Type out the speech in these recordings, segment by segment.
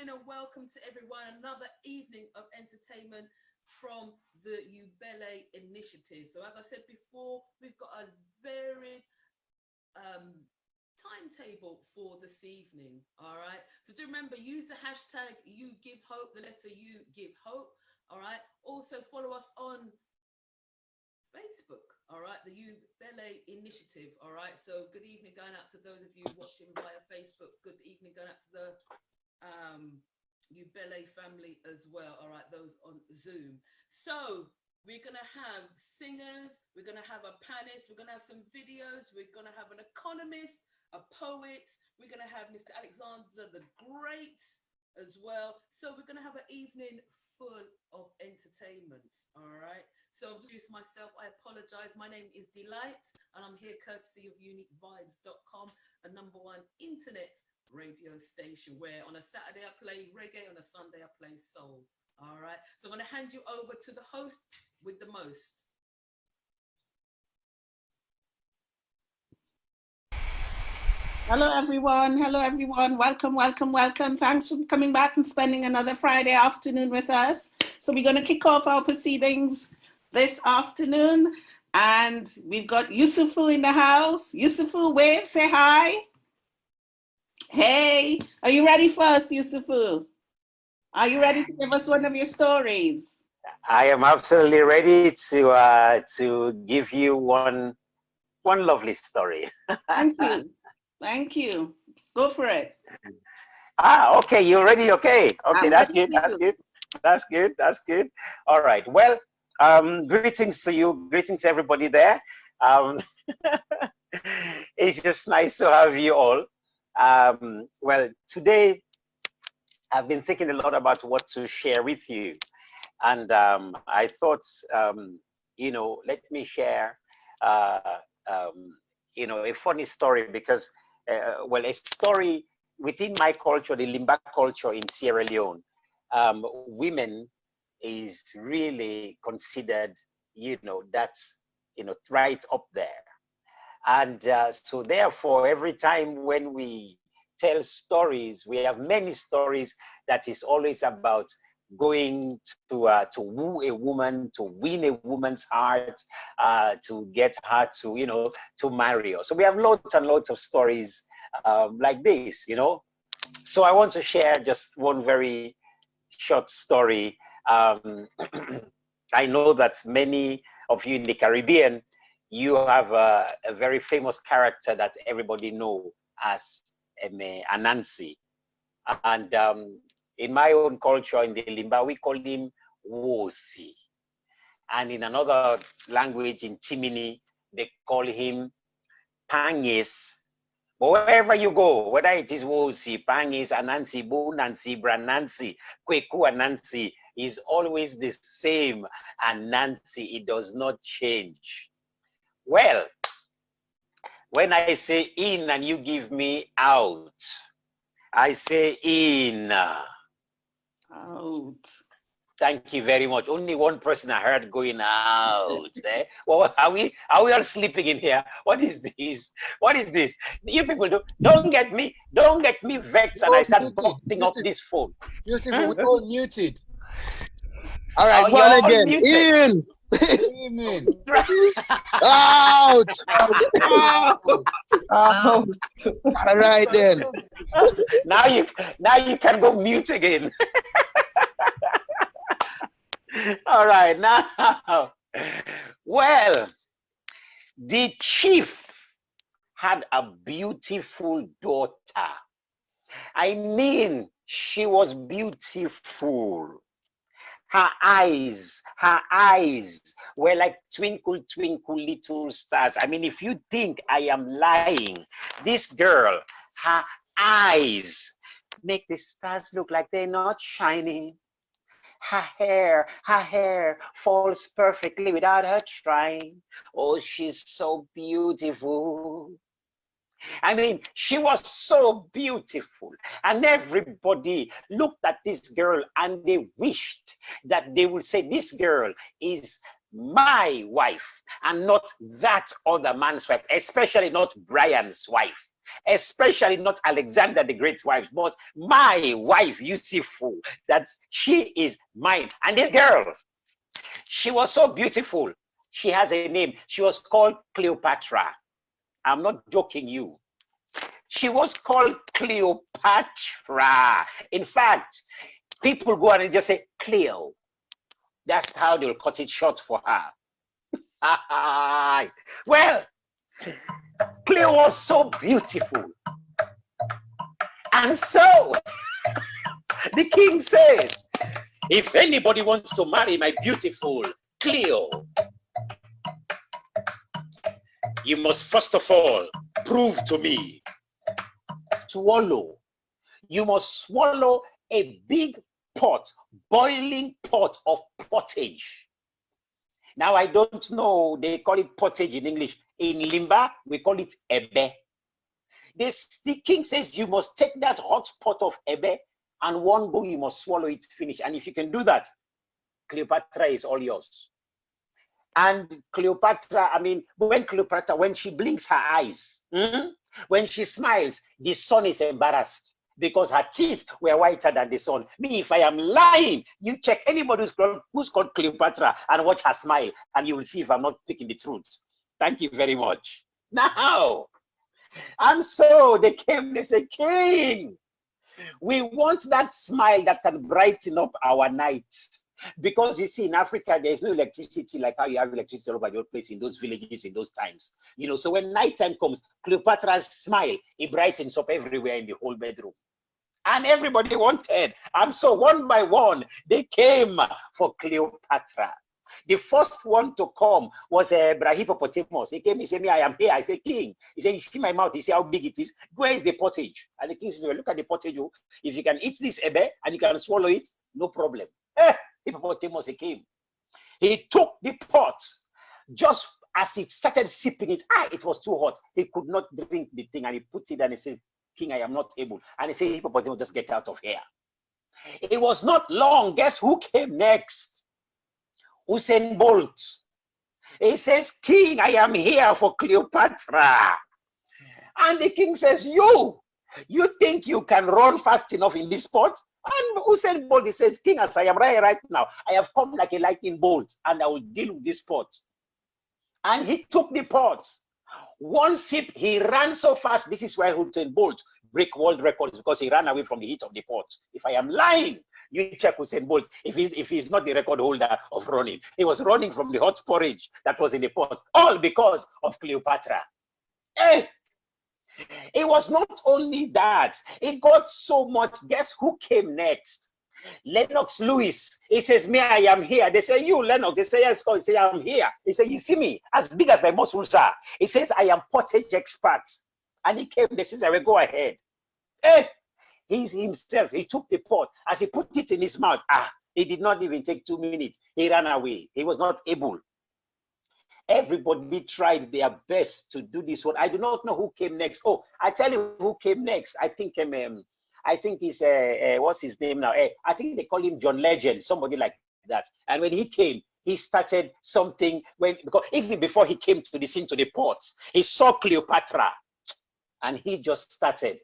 morning and welcome to everyone. Another evening of entertainment from the UniqueVibez initiative. So as I said before, we've got a varied timetable for this evening. All right. So do remember, use the hashtag YouGiveHope, the letter U give hope. All right. Also follow us on Facebook. All right, the UniqueVibez initiative. All right, so good evening going out to those of you watching via Facebook. Good evening going out to the UniqueVibez family as well. All right, those on Zoom. So we're gonna have singers, we're gonna have a Pannist, we're gonna have some videos, we're gonna have an economist, a poet, we're gonna have Mr. Alexander the Great as well. So we're gonna have an evening full of entertainment. All right. So I'll introduce myself. I apologize. My name is Lite, and I'm here courtesy of UniqueVibez.com, a #1 internet radio station where on a Saturday I play reggae, on a Sunday I play soul. All right. So I'm going to hand you over to the host with the most. Hello, everyone. Hello, everyone. Welcome, welcome, welcome. Thanks for coming back and spending another Friday afternoon with us. So we're going to kick off our proceedings this afternoon, and we've got Usifu in the house. Usifu, wave, say hi. Hey, are you ready for us, Usifu? Are you ready to give us one of your stories? I am absolutely ready to give you one lovely story. Thank you. Thank you. Go for it. Okay, you're ready. Okay, that's good. That's good. That's good. All right. Well, greetings to you. Greetings to everybody there. It's just nice to have you all. Well, today I've been thinking a lot about what to share with you, and I thought, let me share, a funny story because, a story within my culture, the Limba culture in Sierra Leone. Women is really considered, that's, right up there. And so therefore, every time when we tell stories, we have many stories that is always about going to woo a woman, to win a woman's heart, to get her to, to marry her. So we have lots and lots of stories like this, So I want to share just one very short story. I know that many of you in the Caribbean, you have a very famous character that everybody know as Yansie. And in my own culture, in the Limba, we call him Wosi. And in another language, in Timini, they call him Pannist. But wherever you go, whether it is Wosi, Pannist, Anansi, Bunansi, Branansi, Kweku Anansi, is always the same Anansi. It does not change. Well, when I say in and you give me out, I say in. Out. Thank you very much. Only one person I heard going out. Well, are we all sleeping in here? What is this? What is this? You people don't get me vexed and I start boxing up this phone. You see, we're all muted. All right, one again. In. Out. Out. All right then. Now you can go mute again. All right, now, well, the chief had a beautiful daughter. I mean, she was beautiful. Her eyes were like twinkle, twinkle, little stars. I mean, if you think I am lying, this girl, her eyes make the stars look like they're not shining. Her hair falls perfectly without her trying. Oh, she's so beautiful. I mean, she was so beautiful, and everybody looked at this girl and they wished that they would say, this girl is my wife and not that other man's wife, especially not Brian's wife. especially not Alexander the Great's wife, but my wife, Usifu, that she is mine. And this girl, she was so beautiful. She has a name. She was called Cleopatra. I'm not joking you. She was called Cleopatra. In fact, people go and just say Cleo. That's how they'll cut it short for her. Well, Cleo was so beautiful. And so the king says, if anybody wants to marry my beautiful Cleo, you must first of all prove to me. Swallow. You must swallow a big pot, boiling pot of pottage. Now, I don't know, they call it pottage in English. In Limba, we call it ebe. The king says you must take that hot pot of ebe and one go, you must swallow it, finish. And if you can do that, Cleopatra is all yours. And Cleopatra, I mean, when she blinks her eyes, when she smiles, the sun is embarrassed because her teeth were whiter than the sun. Me, if I am lying, you check anybody who's called Cleopatra and watch her smile, and you will see if I'm not speaking the truth. Thank you very much. Now, and so they came, they said, King, we want that smile that can brighten up our nights. Because you see, in Africa, there's no electricity like how you have electricity all over your place in those villages in those times. You know, so when nighttime comes, Cleopatra's smile, it brightens up everywhere in the whole bedroom. And everybody wanted. And so one by one, they came for Cleopatra. The first one to come was Hippopotamus. He came, he said, me, I am here. I said, King. He said, you see my mouth? You see how big it is? Where is the pottage? And the king says, well, look at the pottage. If you can eat this ebe and you can swallow it, no problem. Hippopotamus, he came. He took the pot. Just as he started sipping it, it was too hot. He could not drink the thing, and he put it and he said, King, I am not able. And he said, Hippopotamus, just get out of here. It was not long. Guess who came next? Usain Bolt. He says, King, I am here for Cleopatra. And the king says, you think you can run fast enough in this spot? And Usain Bolt, he says, King, as I am right now, I have come like a lightning bolt, and I will deal with this pot. And he took the pot. One sip, he ran so fast. This is why Usain Bolt break world records, because he ran away from the heat of the pot. If I am lying, you check Usain Bolt. If he's not the record holder of running, he was running from the hot porridge that was in the pot, all because of Cleopatra. It was not only that, it got so much. Guess who came next? Lennox Lewis. He says, me, I am here. They say, you, Lennox. They say, yes, he say, I'm here. He said, you see me, as big as my muscles are. He says, I am pottage expert. And he came, they says, I will go ahead. He himself, he took the pot. As he put it in his mouth, it did not even take 2 minutes. He ran away. He was not able. Everybody tried their best to do this one. I do not know who came next. Oh, I tell you who came next. I think he's what's his name now? I think they call him John Legend, somebody like that. And when he came, he started something because even before he came to the scene, to the ports, he saw Cleopatra, and he just started.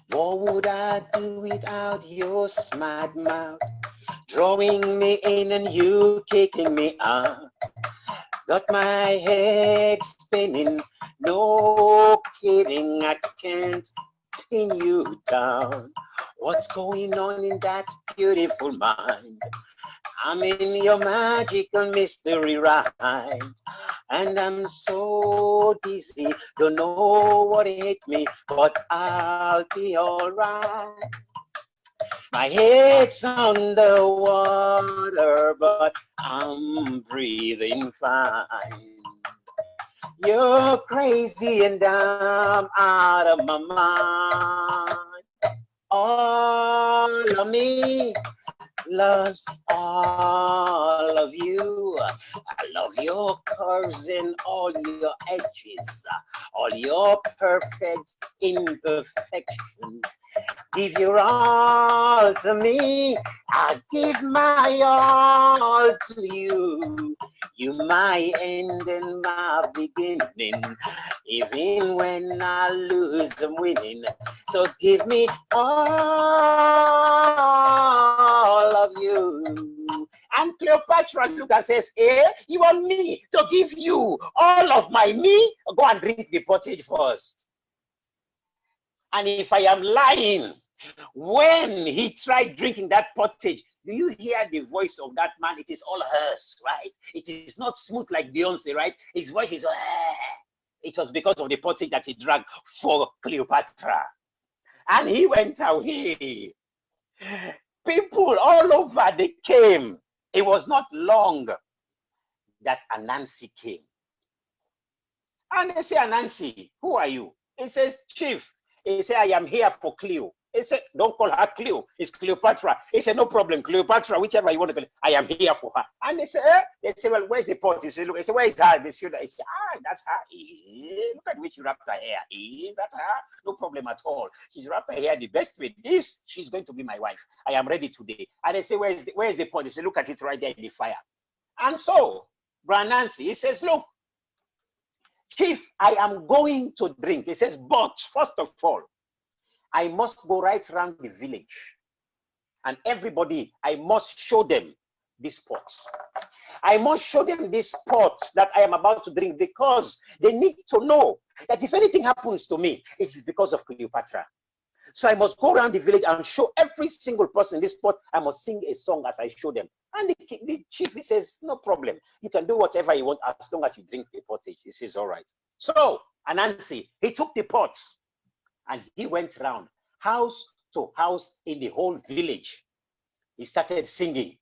What would I do without your smart mouth? Drawing me in and you kicking me out. Got my head spinning, no kidding, I can't pin you down. What's going on in that beautiful mind? I'm in your magical mystery ride, and I'm so dizzy, don't know what hit me, but I'll be all right. My head's on the water, but I'm breathing fine. You're crazy and I'm out of my mind. All of me loves all of you. I love your curves and all your edges, all your perfect imperfections. Give your all to me, I give my all to you. You my end and my beginning. Even when I lose, I'm winning. So give me all of you. And Cleopatra look and says, you want me to give you all of my me? Go and drink the pottage first. And if I am lying, when he tried drinking that pottage, do you hear the voice of that man? It is all hers, right? It is not smooth like Beyonce, right? His voice is, it was because of the pottage that he drank for Cleopatra. And he went away. People all over, they came. It was not long that Anansi came. And they say, Anansi, who are you? He says, Chief. He said, I am here for Cleo. He said, don't call her Cleo, it's Cleopatra. He said, no problem, Cleopatra, whichever you want to call it, I am here for her. And they say, well, where's the pot? He said, look, he said, where is her? They said, that's her. Look at which she wrapped her hair. That's her. No problem at all. She's wrapped her hair the best way. This, she's going to be my wife. I am ready today. And they say, where's the pot? They say, look at it right there in the fire. And so, Nancy, he says, look, Chief, I am going to drink. He says, but first of all, I must go right around the village. And everybody, I must show them this pot. I must show them this pot that I am about to drink, because they need to know that if anything happens to me, it is because of Cleopatra. So I must go around the village and show every single person this pot. I must sing a song as I show them. And the chief, he says, no problem. You can do whatever you want as long as you drink the pottage. He says, all right. So Anansi, he took the pot and he went around house to house in the whole village. He started singing.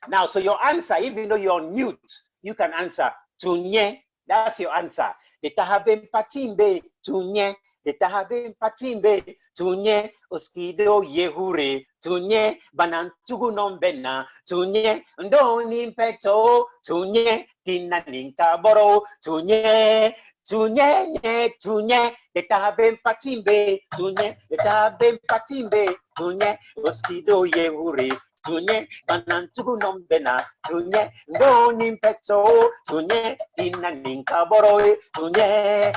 Now, so your answer, even though you're on mute, you can answer tunye. That's your answer. Tunye oskido yehure tunye banantugu nombena tunye ndoni peto tunye tina ninka boro tunye tunye detaben patimbe tunye oskido yehure tunye banantugu nombena tunye ndoni peto tunye tina ninka boro tunye.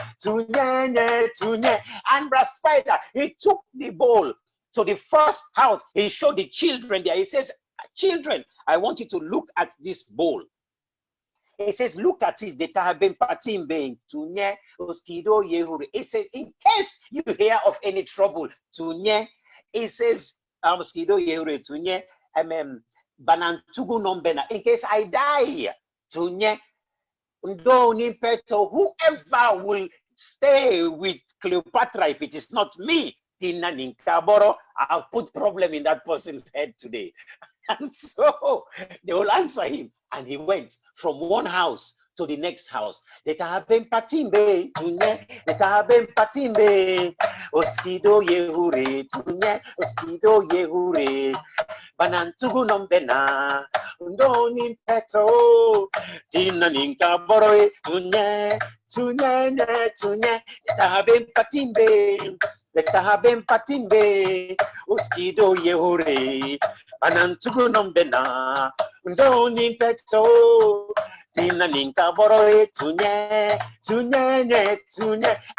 And Brother Spider, he took the bowl to the first house. He showed the children there. He says, children, I want you to look at this bowl. He says, look at it. He says, in case you hear of any trouble, he says, in case I die, whoever will stay with Cleopatra, if it is not me, I'll put problem in that person's head today. And so they will answer him. And he went from one house to the next house. Oskido yehure banantugu nombena ndoni peto tina ninka boroe tunye letahabem patimbe oskido yehure banantugu nombena ndoni peto tina ninka boroe tunye.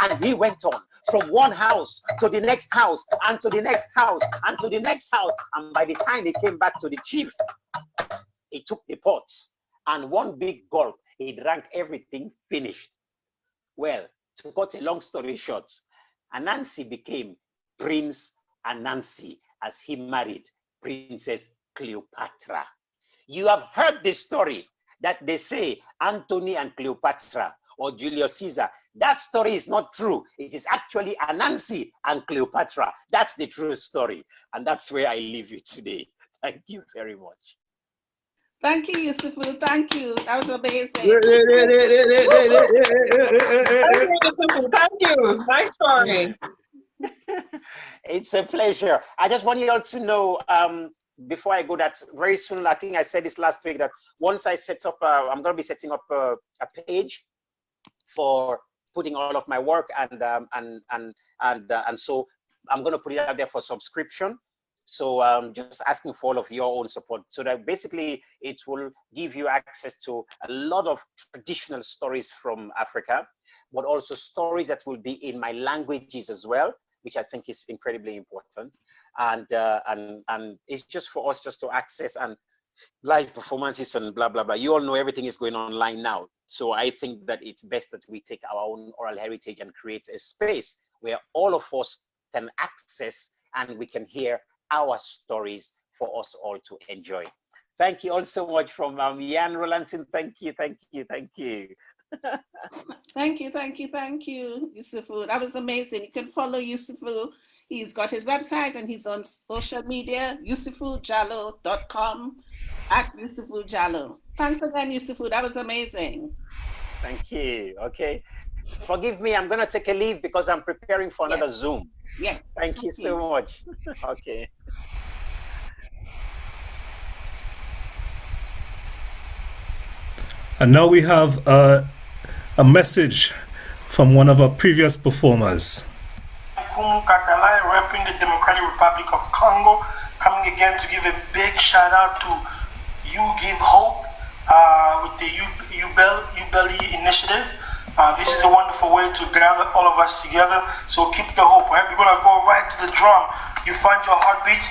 And he went on from one house to the next house and to the next house and to the next house. And by the time he came back to the chief, he took the pots and one big gulp, he drank everything, finished. Well, to cut a long story short, Anansi became Prince Anansi as he married Princess Cleopatra. You have heard this story that they say Antony and Cleopatra or Julius Caesar. That story is not true. It is actually Anansi and Cleopatra. That's the true story. And that's where I leave you today. Thank you very much. Thank you, Usifu. Thank you. That was amazing. Thank you. Nice story. It's a pleasure. I just want you all to know, before I go, that very soon, I think I said this last week, that once I set up, I'm going to be setting up a page for putting all of my work, and so I'm going to put it out there for subscription. So just asking for all of your own support, so that basically it will give you access to a lot of traditional stories from Africa, but also stories that will be in my languages as well, which I think is incredibly important. And it's just for us just to access, and live performances and blah, blah, blah. You all know everything is going online now. So I think that it's best that we take our own oral heritage and create a space where all of us can access and we can hear our stories for us all to enjoy. Thank you all so much from Jan Rolantin. Thank you, thank you, thank you. Thank you, thank you, thank you, Usifu. That was amazing. You can follow Usifu. He's got his website and he's on social media, usifujalloh.com, @usifujalloh. Thanks again, Usifu. That was amazing. Thank you. Okay. Forgive me, I'm going to take a leave because I'm preparing for another Zoom. Yeah. Thank you so much. Okay. And now we have a message from one of our previous performers. Repping the Democratic Republic of Congo, coming again to give a big shout out to You Give Hope with the UBelly initiative. This is a wonderful way to gather all of us together. So keep the hope, right? We're gonna go right to the drum. You find your heartbeat.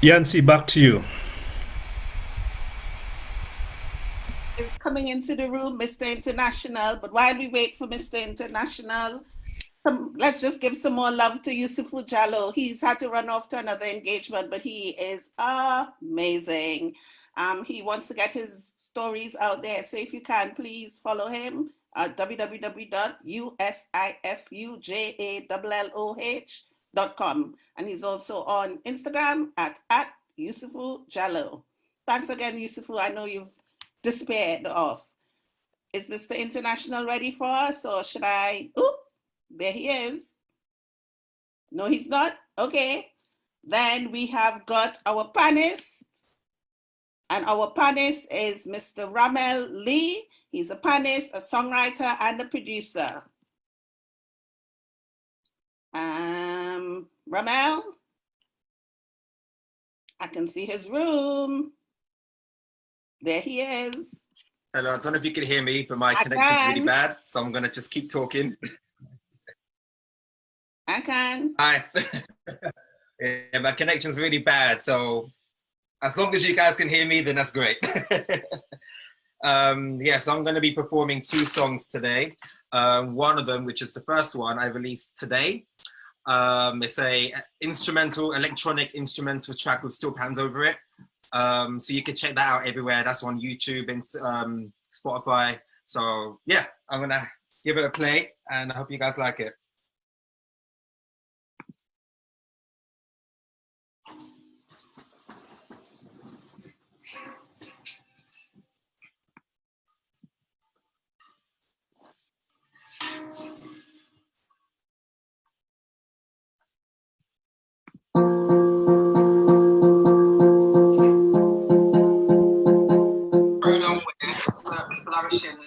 Yansie, back to you. Is coming into the room, Mr. International. But while we wait for Mr. International, let's just give some more love to Usifu Jalloh. He's had to run off to another engagement, but he is amazing. He wants to get his stories out there. So if you can, please follow him at www.usifujalloh.com. And he's also on Instagram at Usifu Jalloh. Thanks again, Usifu. I know you've disappeared off. Is Mr. International ready for us, or should I? Oh, there he is. No, he's not. Okay. Then we have got our Pannist. And our Pannist is Mr. Rahmel Lee. He's a Pannist, a songwriter, and a producer. Rahmel, I can see his room. There he is. Hello, I don't know if you can hear me, but my connection's really bad, so I'm gonna just keep talking. I can. Hi. Yeah, my connection's really bad, so as long as you guys can hear me, then that's great. Yes, I'm gonna be performing 2 songs today. One of them, which is the first one I released today. It's a electronic instrumental track with steel pans over it. So you can check that out everywhere. That's on YouTube and Spotify. So yeah, I'm gonna give it a play and I hope you guys like it. Flourishing.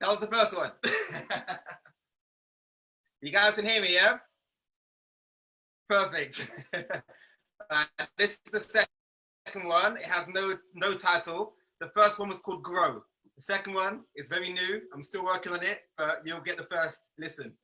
That was the first one. You guys can hear me, yeah? Perfect. This is the second one. It has no title. The first one was called Grow. The second one is very new. I'm still working on it, but you'll get the first listen.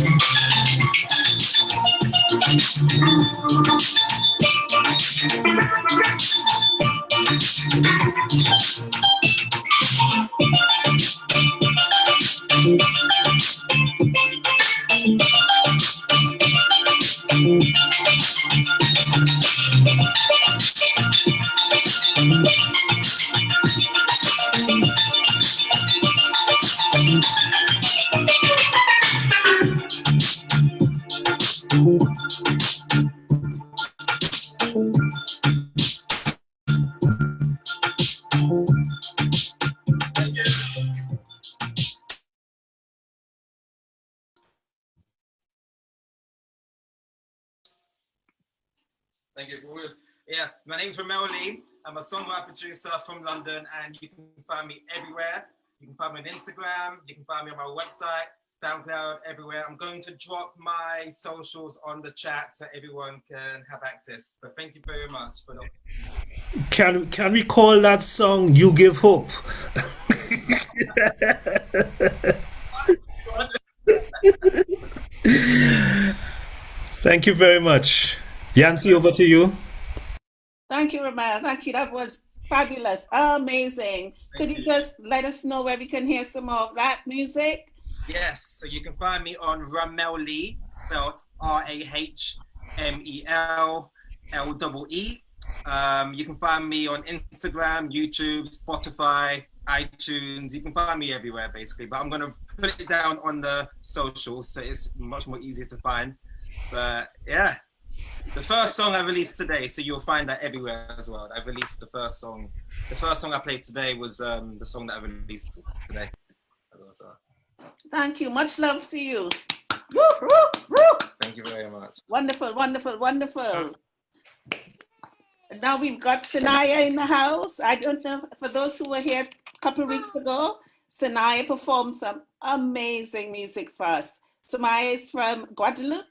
Thank you. Yeah, my name's Rahmel. I'm a songwriter producer from London, and you can find me everywhere. You can find me on Instagram. You can find me on my website, SoundCloud, everywhere. I'm going to drop my socials on the chat so everyone can have access. But thank you very much. Can we call that song "You Give Hope"? Thank you very much. Yansie, over to you. Thank you, Rahmel. Thank you. That was fabulous. Amazing. Could you just let us know where we can hear some more of that music? Yes. So you can find me on Rahmel Lee, spelled RAHMELLEE. You can find me on Instagram, YouTube, Spotify, iTunes. You can find me everywhere, basically. But I'm going to put it down on the socials, so it's much more easier to find. But yeah. The first song I released today, so you'll find that everywhere as well. I released the first song. The first song I played today was the song that I released today. Thank you. Much love to you. Woo, woo, woo. Thank you very much. Wonderful, wonderful, wonderful. Now we've got Senaya in the house. I don't know, for those who were here a couple of weeks ago, Senaya performed some amazing music for us. Senaya is from Guadeloupe.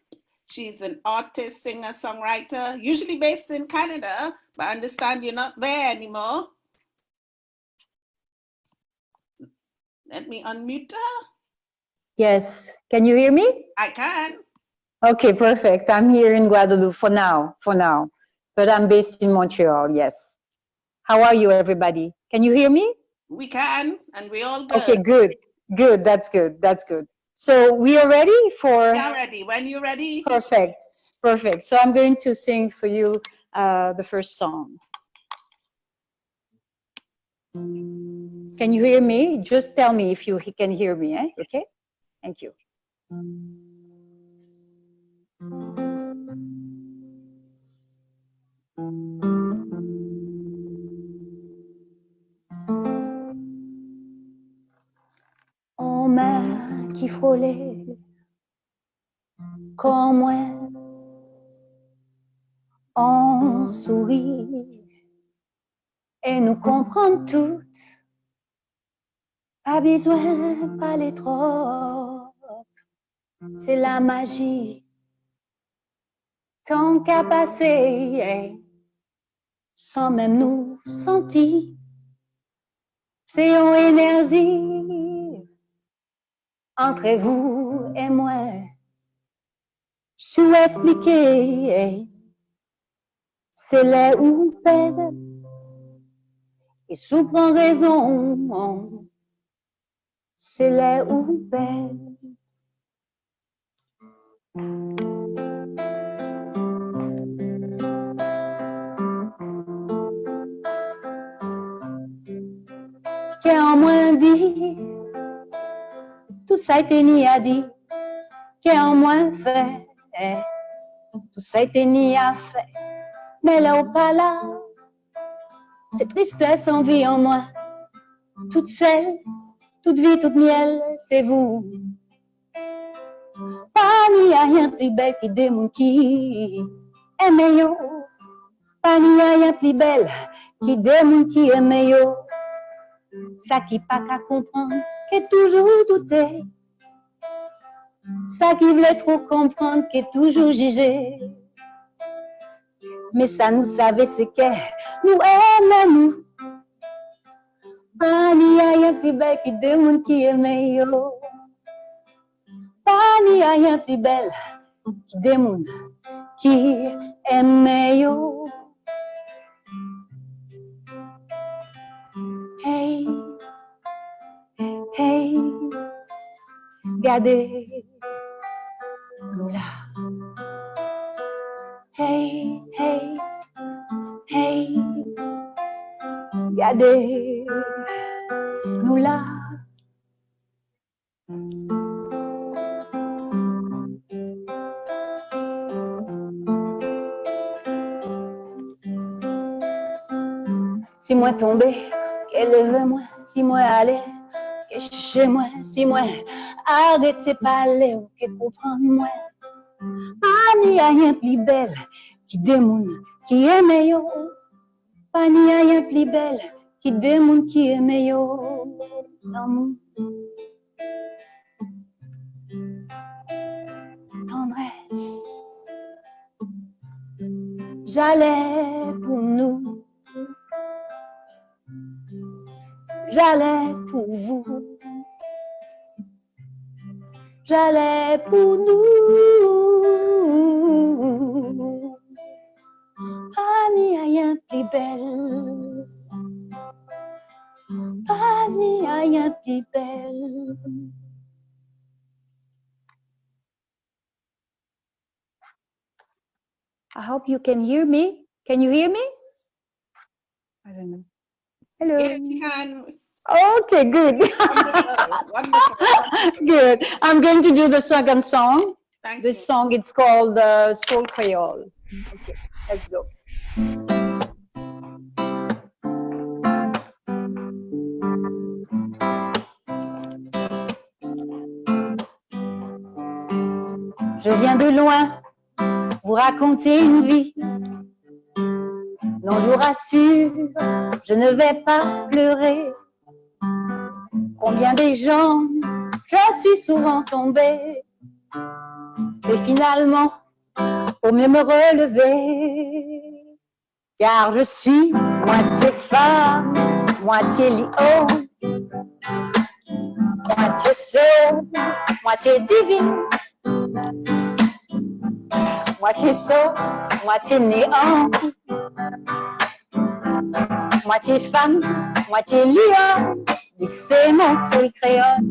She's an artist, singer, songwriter, usually based in Canada, but I understand you're not there anymore. Let me unmute her. Yes, can you hear me? I can. Okay, perfect. I'm here in Guadeloupe for now, but I'm based in Montreal, yes. How are you, everybody? Can you hear me? We can, and we all good. Okay, good, that's good. So we are ready for... We are ready. When you're ready. Perfect. So I'm going to sing for you the first song. Can you hear me? Just tell me if you can hear me, eh? Okay? Thank you. En main qui frôlait comme moi, on sourit et nous comprend toutes. Pas besoin parler trop, c'est la magie. Tant qu'à passer, sans même nous sentir, c'est en énergie entre vous et moi. Je vais expliquer, c'est là où pède et sous prend raison, c'est là où pède. Qu'en moins dit, tout ça été ni à dit, qu'en moins fait, tout ça été ni à fait, mais là ou pas là, cette tristesse en vie en moi, toute seule, toute vie, toute miel, c'est vous. Pas ni à rien plus belle qui des moun qui aime yo, pas ni à rien plus belle qui des moun qui aime yo. Ça qui pas qu'à comprendre, qui est toujours douté. Ça qui voulait trop comprendre, qui est toujours jugé. Mais ça nous savait c'est que nous aimons. Pas ni a rien plus belle qui des moun qui aime yo. Pas Pani a rien plus belle qui des moun qui aime yo. Hey, hey, gardez nous là. Hey, hey, hey, gardez nous là. Si moi tombé, qu'elle lève moi, si moi aller, que chez moi, si moi arrêtez parler ou que comprendre moi. Pani a rien plus belle qui des moun qui aime yo. Pani a rien plus belle qui des moun qui aime yo. Amour, tendresse, j'allais pour nous, j'allais pour vous, j'allais pour nous. Pani a rien plus belle, pani a rien plus belle. I hope you can hear me. Can you hear me? I don't know. Hello. Yes, you can. Okay, good. Wonderful, wonderful. Good. I'm going to do the second song. Thank This you. song, it's called Soul Creole. Okay, let's go. Je viens de loin vous raconter une vie. Non, je vous rassure, je ne vais pas pleurer. Combien des gens, je suis souvent tombée. Mais finalement, pour mieux me relever, car je suis moitié femme, moitié lion, moitié soul, moitié divine, moitié soul, moitié néant, moitié femme, moitié lion, et c'est mon seul créole.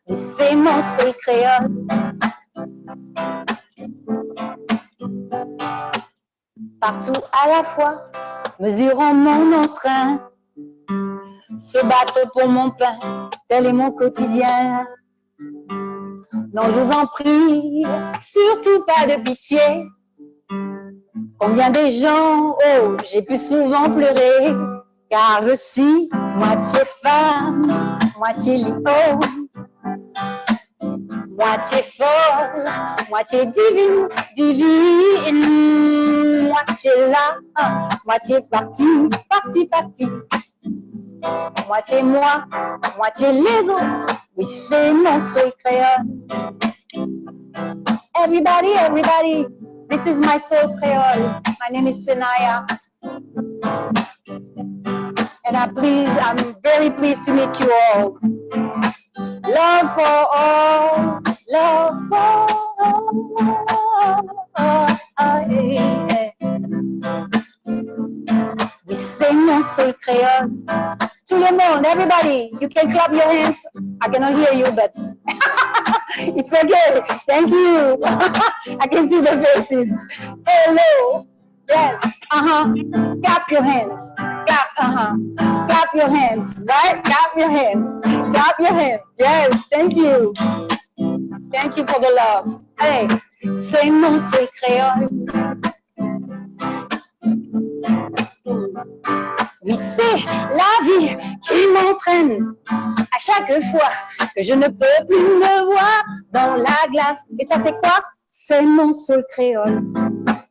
C'est mon seul créole. Partout à la fois, mesurant mon entrain, se battre pour mon pain, tel est mon quotidien. Non, je vous en prie, surtout pas de pitié. Combien des gens, oh, j'ai pu souvent pleurer, car je suis moitié femme, moitié lion, moitié folle, moitié divine, divine, moitié là, moitié parti, parti, parti, moitié moi, moitié les autres, oui c'est mon seul créole. Everybody, everybody, this is my soul creole. My name is Senaya. And I'm very pleased to meet you all. Love for all, love for all. We sing mon soul créole. Tout le monde, everybody, you can clap your hands. I cannot hear you, but it's okay. Thank you. I can see the faces. Hello. Yes. Clap your hands. Clap. Clap your hands. Right? Clap your hands. Clap your hands. Yes. Thank you. Thank you for the love. Hey, c'est mon seul créole. Oui, c'est la vie qui m'entraîne à chaque fois que je ne peux plus me voir dans la glace. Et ça, c'est quoi? C'est mon soul créole.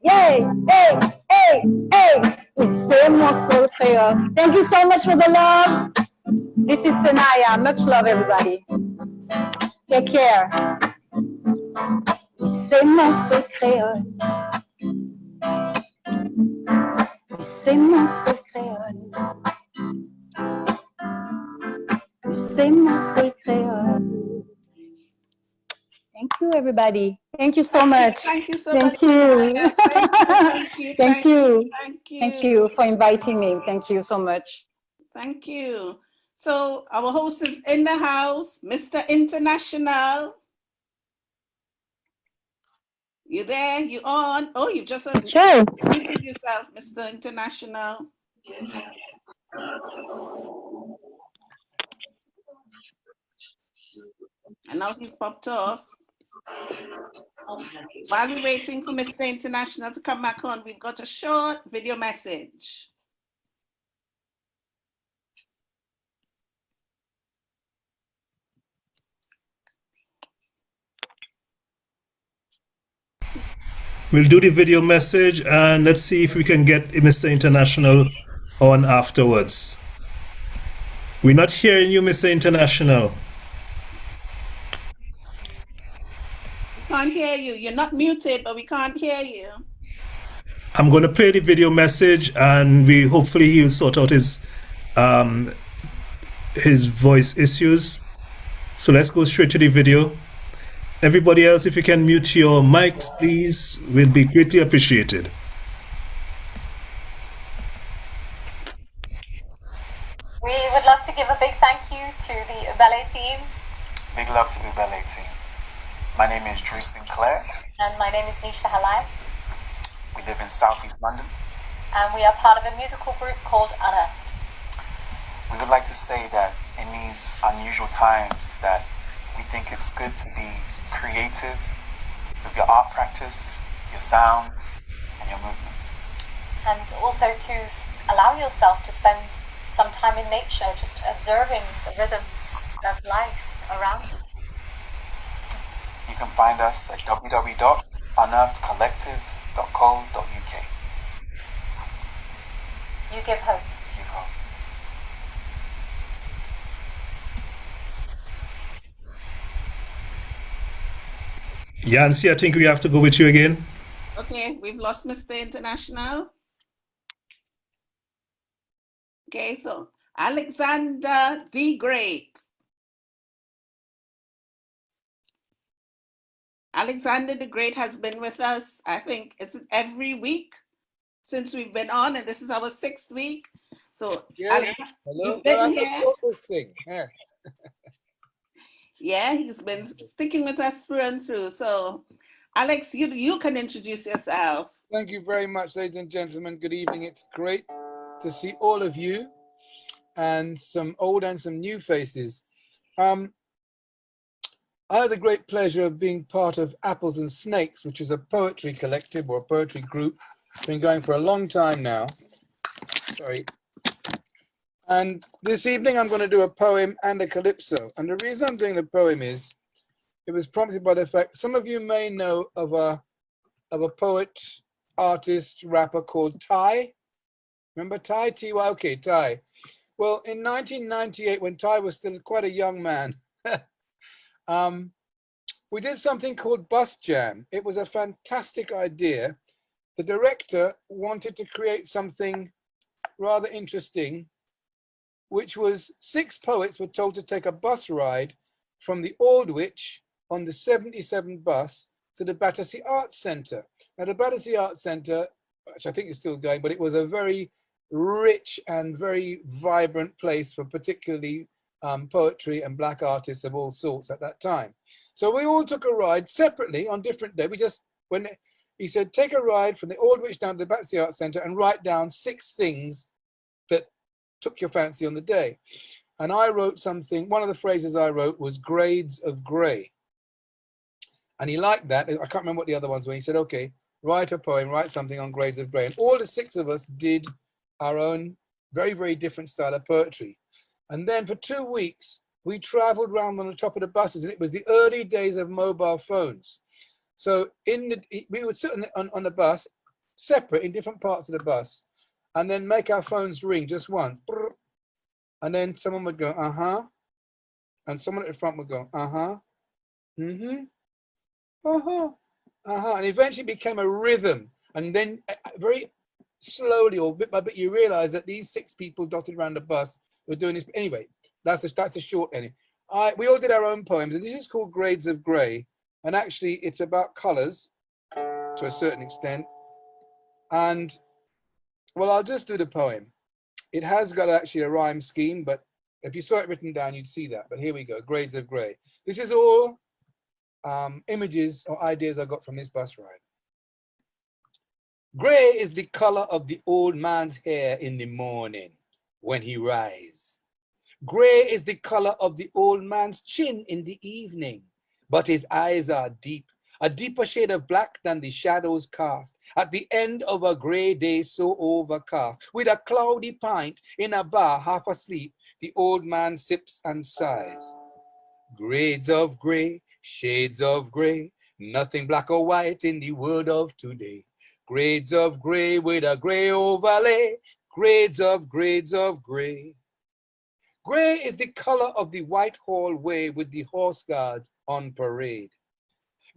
Yeah, hey, hey, hey. Oui, c'est mon soul créole. Thank you so much for the love. This is Senaya. Much love, everybody. Take care. Oui, c'est mon soul créole. C'est mon seul créole. C'est mon seul créole. Thank you, everybody. Thank you so much. Thank you so Thank much. you. Thank you. Thank you. Thank you. Thank you for inviting me. Thank you so much. Thank you. So our host is in the house, Mr. International. You there? You on? Oh, you just Sure. muted yourself, Mr. International. And now he's popped off. While we're waiting for Mr. International to come back on, we've got a short video message. We'll do the video message and let's see if we can get Mr. International on afterwards. We're not hearing you, Mr. International. We can't hear you. You're not muted, but we can't hear you. I'm going to play the video message and hopefully he'll sort out his voice issues. So let's go straight to the video. Everybody else, if you can mute your mics, please, will be greatly appreciated. We would love to give a big thank you to the UniqueVibez team. Big love to the UniqueVibez team. My name is Drew Sinclair. And my name is Nisha Halai. We live in Southeast London. And we are part of a musical group called Uplift. We would like to say that in these unusual times that we think it's good to be creative with your art practice, your sounds, and your movements. And also to allow yourself to spend some time in nature, just observing the rhythms of life around you. You can find us at www.unearthedcollective.co.uk. You give hope. You give hope. Yansie, I think we have to go with you again. Okay, we've lost Mr. International. Okay, so Alexander the Great. Alexander the Great has been with us, I think it's every week since we've been on, and this is our 6th week. So, yes. Alex, Hello. you've been Well, here. this thing. Yeah. Yeah, he's been sticking with us through and through. So, Alex, you can introduce yourself. Thank you very much, ladies and gentlemen. Good evening. It's great to see all of you and some old and some new faces. I had the great pleasure of being part of Apples and Snakes, which is a poetry collective or a poetry group. It's been going for a long time now. Sorry. And this evening I'm going to do a poem and a calypso. And the reason I'm doing the poem is, it was prompted by the fact, some of you may know of a poet, artist, rapper called Ty. Remember Ty? T-Y? Okay, Ty. Well, in 1998, when Ty was still quite a young man, we did something called Bus Jam. It was a fantastic idea. The director wanted to create something rather interesting, which was 6 poets were told to take a bus ride from the Aldwych on the 77 bus to the Battersea Arts Centre. Now, the Battersea Arts Centre, which I think is still going, but it was a very rich and very vibrant place for particularly poetry and Black artists of all sorts at that time. So we all took a ride separately on different days. We just, when he said, take a ride from the Aldwych down to the Battersea Arts Centre and write down 6 things that took your fancy on the day. And I wrote something, one of the phrases I wrote was grades of grey. And he liked that. I can't remember what the other ones were. He said, okay, write a poem, write something on grades of grey. And all the 6 of us did our own very, very different style of poetry. And then for 2 weeks, we traveled around on the top of the buses, and it was the early days of mobile phones. So we would sit on the bus, separate in different parts of the bus, and then make our phones ring just once. And then someone would go, uh-huh. And someone at the front would go, uh-huh. Mm-hmm. Uh-huh. Uh-huh. And eventually it became a rhythm. And then very slowly, or bit by bit, you realize that these 6 people dotted around the bus were doing this. Anyway, that's a short ending. We all did our own poems, and this is called Grades of Grey. And actually, it's about colors to a certain extent. And, well, I'll just do the poem. It has got actually a rhyme scheme, but if you saw it written down, you'd see that. But here we go, Grades of Grey. This is all images or ideas I got from this bus ride. Grey is the color of the old man's hair in the morning when he rise. Grey is the color of the old man's chin in the evening, but his eyes are deep, a deeper shade of black than the shadows cast at the end of a grey day so overcast. With a cloudy pint in a bar half asleep, the old man sips and sighs. Grades of grey, shades of grey, nothing black or white in the world of today. Grades of grey with a grey overlay, grades of grey. Grey is the color of the white hallway with the horse guards on parade.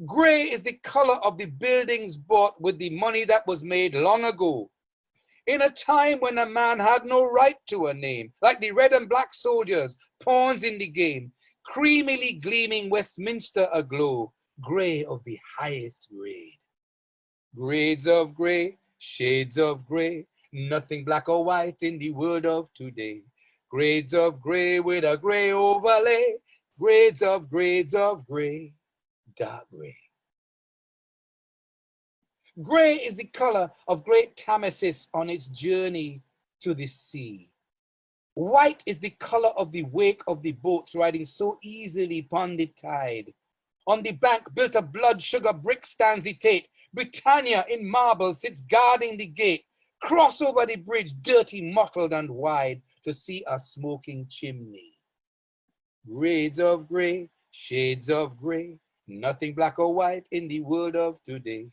Grey is the color of the buildings bought with the money that was made long ago, in a time when a man had no right to a name, like the red and black soldiers, pawns in the game, creamily gleaming Westminster aglow, grey of the highest grade. Grades of grey, shades of grey, nothing black or white in the world of today. Grades of grey with a grey overlay, grades of grey, dark grey. Grey is the color of great Tamesis on its journey to the sea. White is the color of the wake of the boats riding so easily upon the tide. On the bank built a blood sugar brick stands the Tate. Britannia in marble sits guarding the gate. Cross over the bridge, dirty, mottled and wide, to see a smoking chimney. Grades of grey, shades of grey, nothing black or white in the world of today.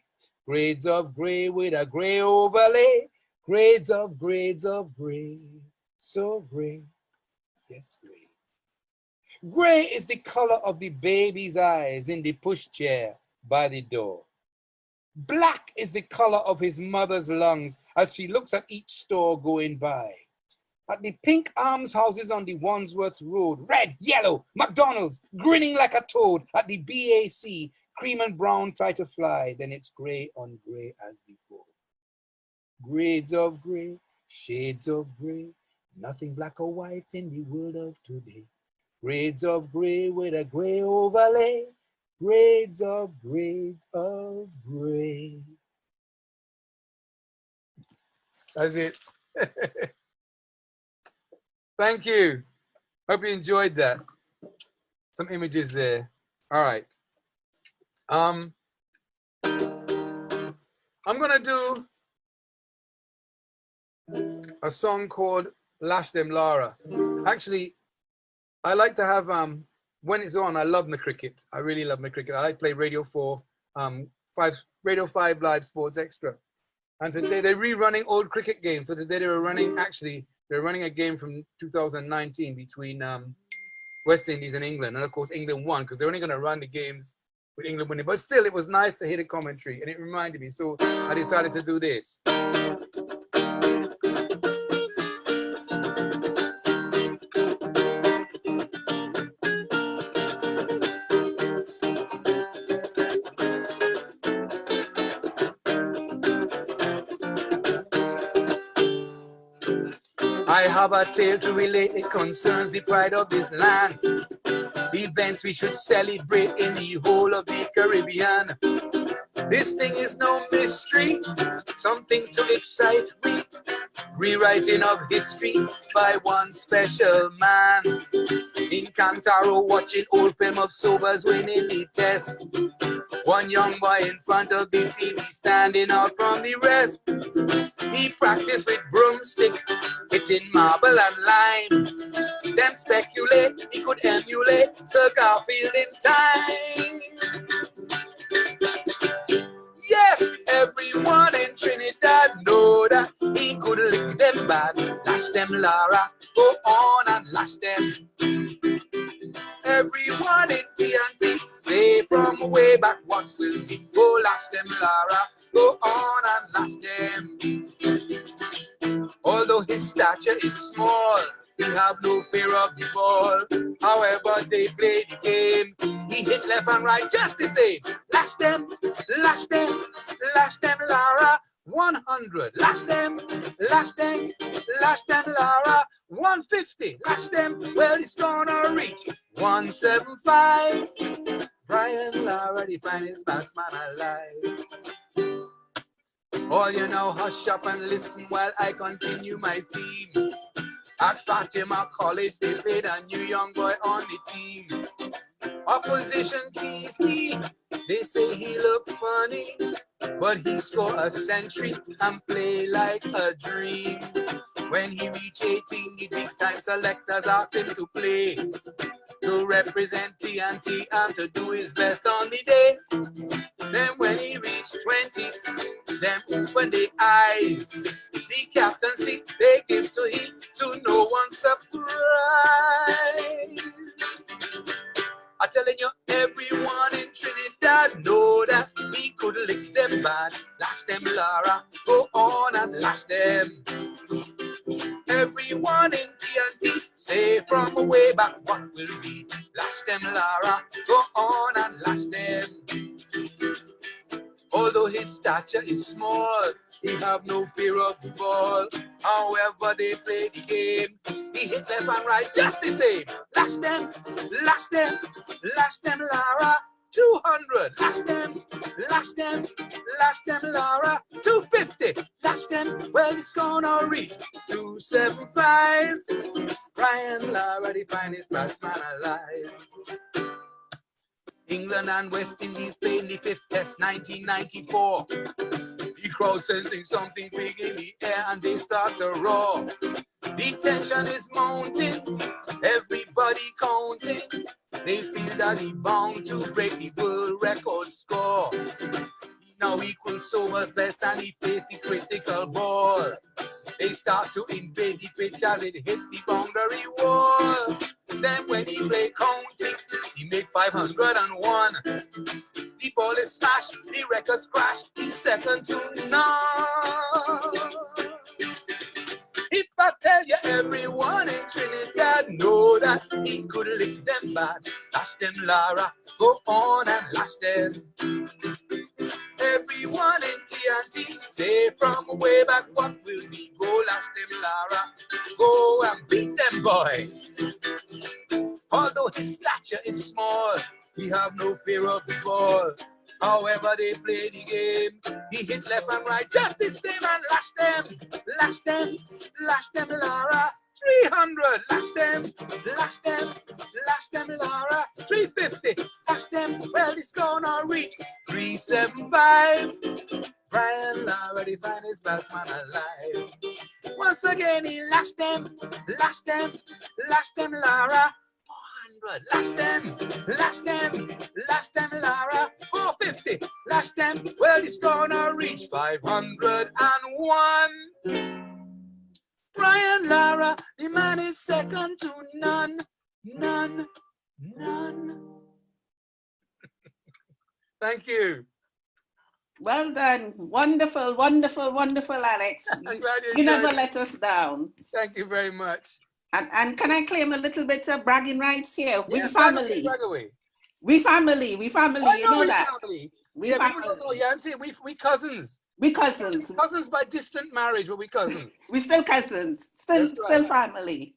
Grades of grey with a grey overlay, grades of grey, so grey, yes grey. Grey is the color of the baby's eyes in the pushchair by the door. Black is the color of his mother's lungs as she looks at each store going by. At the pink almshouses on the Wandsworth Road, red, yellow, McDonald's, grinning like a toad. At the BAC, cream and brown try to fly, then it's grey on grey as before. Grades of grey, shades of grey, nothing black or white in the world of today. Grades of grey with a grey overlay, grades of grey. That's it. Thank you. Hope you enjoyed that. Some images there. All right. I'm gonna do a song called Lash Them Lara. Actually, I like to have when it's on, I love my cricket. I really love my cricket. I like to play Radio 4, Radio 5 Live Sports Extra. And today they're rerunning old cricket games. So today they're running a game from 2019 between West Indies and England. And of course, England won because they're only going to run the games with England winning. But still, it was nice to hear the commentary and it reminded me. So I decided to do this. I have a tale to relate, it concerns the pride of this land. Events we should celebrate in the whole of the Caribbean. This thing is no mystery, something to excite me. Rewriting of history by one special man. In Cantaro, watching old film of sobers winning the test. One young boy in front of the TV standing out from the rest. He practiced with broomstick, hitting marble and lime. Them speculate he could emulate Sir Garfield in time. Yes, everyone in Trinidad know that he could lick them bad. Lash them Lara, go on and lash them. Everyone in TNT say from way back what will be. Go lash them Lara, go on and lash them. Although his stature is small, he have no fear of the ball. However they play the game, he hit left and right just the same. Lash them, lash them, lash them, Lara. 100, lash them, lash them, lash them, Lara. 150, lash them, well, it's gonna reach 175. Brian Lara, the finest batsman alive. All you know, hush up and listen while I continue my theme. At Fatima College, they played a new young boy on the team. Opposition tease me, they say he look funny, but he score a century and play like a dream. When he reach 18, the big time selectors asked him to play, to represent TNT and to do his best on the day. Then when he reached 20, them open their eyes. The captaincy they give to him to no one's surprise. I'm telling you, everyone in Trinidad know that he could lick them bad. Lash them, Lara, go on and lash them. Everyone in TNT say from way back what will be. Lash them, Lara, go on and lash them. Although his stature is small, he have no fear of the ball. However they play the game, he hit left and right just the same. Lash them, lash them, lash them, Lara. 200, lash them, lash them, lash them, Lara. 250, lash them, well, it's gonna reach 275. Brian Lara, the finest batsman alive. England and West Indies played the 5th Test, 1994. The crowd sensing something big in the air and they start to roar. The tension is mounting, everybody counting. They feel that he bound to break the world record score. He now equals Sober's best and he plays the critical ball. They start to invade the pitch as it hit the boundary wall. Then when he play counting, he make 501. The ball is smashed, the records crash, he's second to none. If I tell you everyone in Trinidad know that he could lick them bad, lash them, Lara, go on and lash them. Everyone in TNT say from way back what will be. Go lash them, Lara, go and beat them, boy. Although his stature is small, he have no fear of the ball. However they play the game, he hit left and right just the same and lash them, lash them, lash them, Lara. 300, lash them, lash them, lash them, Lara. 350, lash them, well, it's gonna reach 375. Brian Lara, the finest batsman alive. Once again, he lashed them, lash them, lash them, Lara. 400, lash them, lash them, lash them, Lara. 450, lash them, well, it's gonna reach 501. Brian Lara, the man is second to none, none, none. Thank you. Well done. Wonderful, wonderful, wonderful, Alex. You never let us down. Thank you very much. And can I claim a little bit of bragging rights here? We Yeah, family. brag away. We family. We family. Oh, you no, know we that. family. We Yeah, family. people don't know. Yansie, we cousins. We cousins. Cousins by distant marriage, but we cousins. We still cousins. Still, That's right. still family.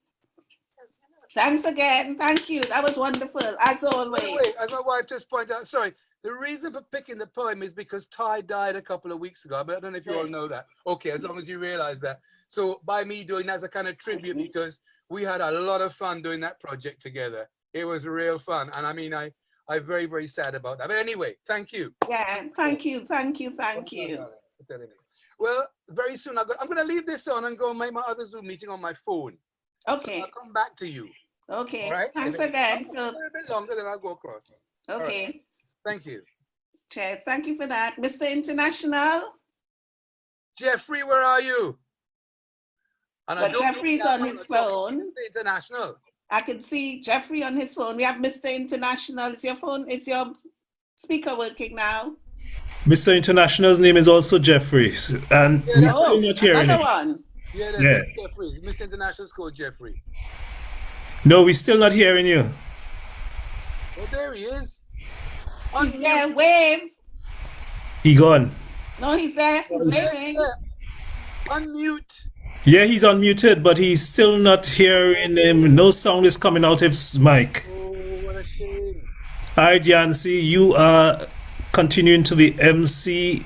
Thanks again. Thank you. That was wonderful, as always. By the way, as my wife just pointed out, sorry, the reason for picking the poem is because Ty died a couple of weeks ago. But I don't know if you all know that. Okay, as long as you realize that. So by me doing that as a kind of tribute, because we had a lot of fun doing that project together. It was real fun. And I mean, I'm very, very sad about that. But anyway, thank you. Yeah, thank you, thank you, thank you. Well, very soon I'm going to leave this on and go make my other Zoom meeting on my phone. Okay. So I'll come back to you. Okay. All right? Thanks again. A little bit longer, then I'll go across. Okay. Right. Thank you. Cheers. Thank you for that. Mr. International. Jeffrey, where are you? And But Jeffrey's on his phone. International. I can see Jeffrey on his phone. We have Mr. International. Is your phone, is your speaker working now? Mr. International's name is also Jeffrey, and we're not hearing another him. one. Yeah, that's Yeah. Jeffrey. Mr. International School, Jeffrey. No, we're still not hearing you. Oh, there he is. He's there. Wave. He gone. No, he's there. He's waving. Unmute. Yeah, he's unmuted, but he's still not hearing him. No sound is coming out of his mic. Oh, what a shame. All right, Yansie, you are continuing to be MC.